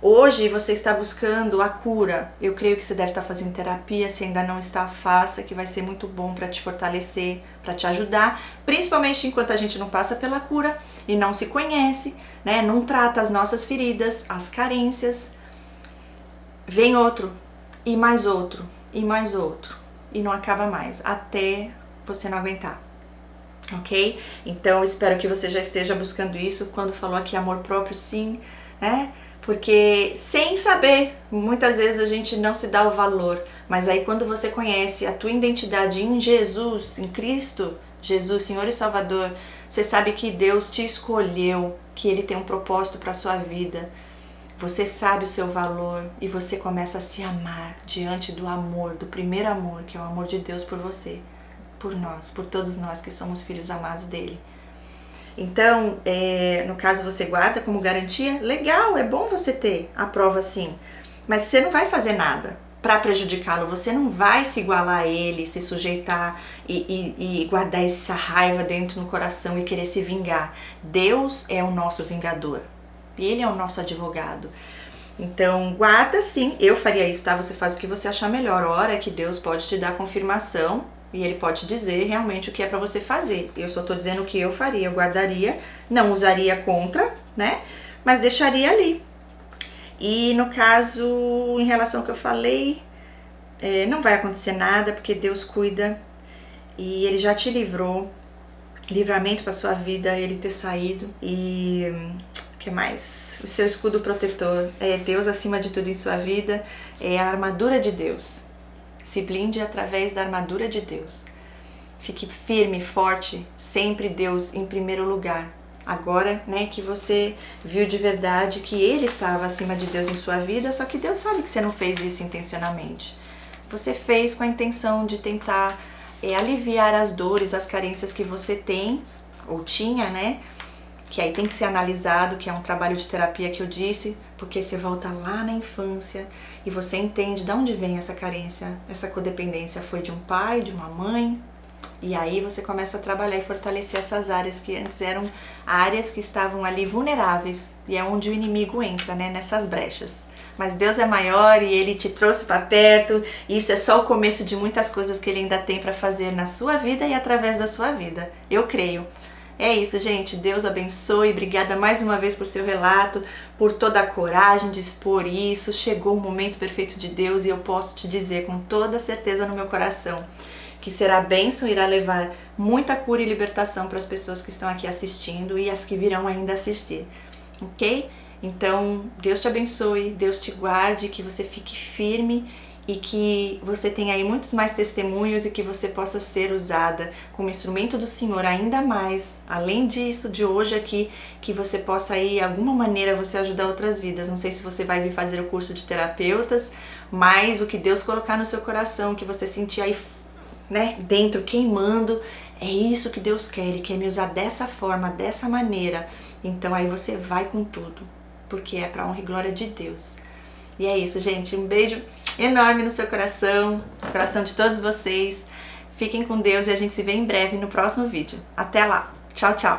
Hoje você está buscando a cura. Eu creio que você deve estar fazendo terapia, se ainda não está, faça, que vai ser muito bom para te fortalecer, para te ajudar, principalmente enquanto a gente não passa pela cura e não se conhece, né? Não trata as nossas feridas, as carências. Vem outro, e mais outro, e mais outro, e não acaba mais, até você não aguentar, ok? Então espero que você já esteja buscando isso. Quando falou aqui amor próprio, sim, né? Porque sem saber, muitas vezes a gente não se dá o valor, mas aí quando você conhece a tua identidade em Jesus, em Cristo, Jesus, Senhor e Salvador, você sabe que Deus te escolheu, que Ele tem um propósito para a sua vida. Você sabe o seu valor e você começa a se amar diante do amor, do primeiro amor, que é o amor de Deus por você, por nós, por todos nós que somos filhos amados dele. Então, no caso você guarda como garantia, legal, é bom você ter a prova sim, mas você não vai fazer nada para prejudicá-lo, você não vai se igualar a ele, se sujeitar e guardar essa raiva dentro no coração e querer se vingar. Deus é o nosso vingador. E ele é o nosso advogado. Então, guarda sim, eu faria isso, tá? Você faz o que você achar melhor. Ora que Deus pode te dar confirmação e Ele pode te dizer realmente o que é pra você fazer. Eu só tô dizendo o que eu faria, eu guardaria, não usaria contra, né? Mas deixaria ali. E no caso, em relação ao que eu falei, não vai acontecer nada, porque Deus cuida e Ele já te livrou. Livramento pra sua vida, Ele ter saído. E que mais? O seu escudo protetor é Deus acima de tudo em sua vida, é a armadura de Deus. Se blinde através da armadura de Deus. Fique firme, forte, sempre Deus em primeiro lugar. Agora, né, que você viu de verdade que Ele estava acima de Deus em sua vida, só que Deus sabe que você não fez isso intencionalmente. Você fez com a intenção de tentar aliviar as dores, as carências que você tem, ou tinha, né? Que aí tem que ser analisado, que é um trabalho de terapia que eu disse, porque você volta lá na infância e você entende de onde vem essa carência, essa codependência foi de um pai, de uma mãe, e aí você começa a trabalhar e fortalecer essas áreas que antes eram áreas que estavam ali vulneráveis, e é onde o inimigo entra, né, nessas brechas. Mas Deus é maior e Ele te trouxe para perto, e isso é só o começo de muitas coisas que Ele ainda tem para fazer na sua vida e através da sua vida, eu creio. É isso, gente. Deus abençoe. Obrigada mais uma vez por seu relato, por toda a coragem de expor isso. Chegou o momento perfeito de Deus e eu posso te dizer com toda certeza no meu coração que será bênção, irá levar muita cura e libertação para as pessoas que estão aqui assistindo e as que virão ainda assistir, ok? Então, Deus te abençoe, Deus te guarde, que você fique firme e que você tenha aí muitos mais testemunhos e que você possa ser usada como instrumento do Senhor ainda mais. Além disso, de hoje aqui, que você possa aí, de alguma maneira, você ajudar outras vidas. Não sei se você vai vir fazer o curso de terapeutas, mas o que Deus colocar no seu coração, que você sentir aí, né, dentro, queimando, é isso que Deus quer. Ele quer me usar dessa forma, dessa maneira. Então aí você vai com tudo, porque é para honra e glória de Deus. E é isso, gente. Um beijo enorme no seu coração, no coração de todos vocês. Fiquem com Deus e a gente se vê em breve no próximo vídeo. Até lá! Tchau, tchau!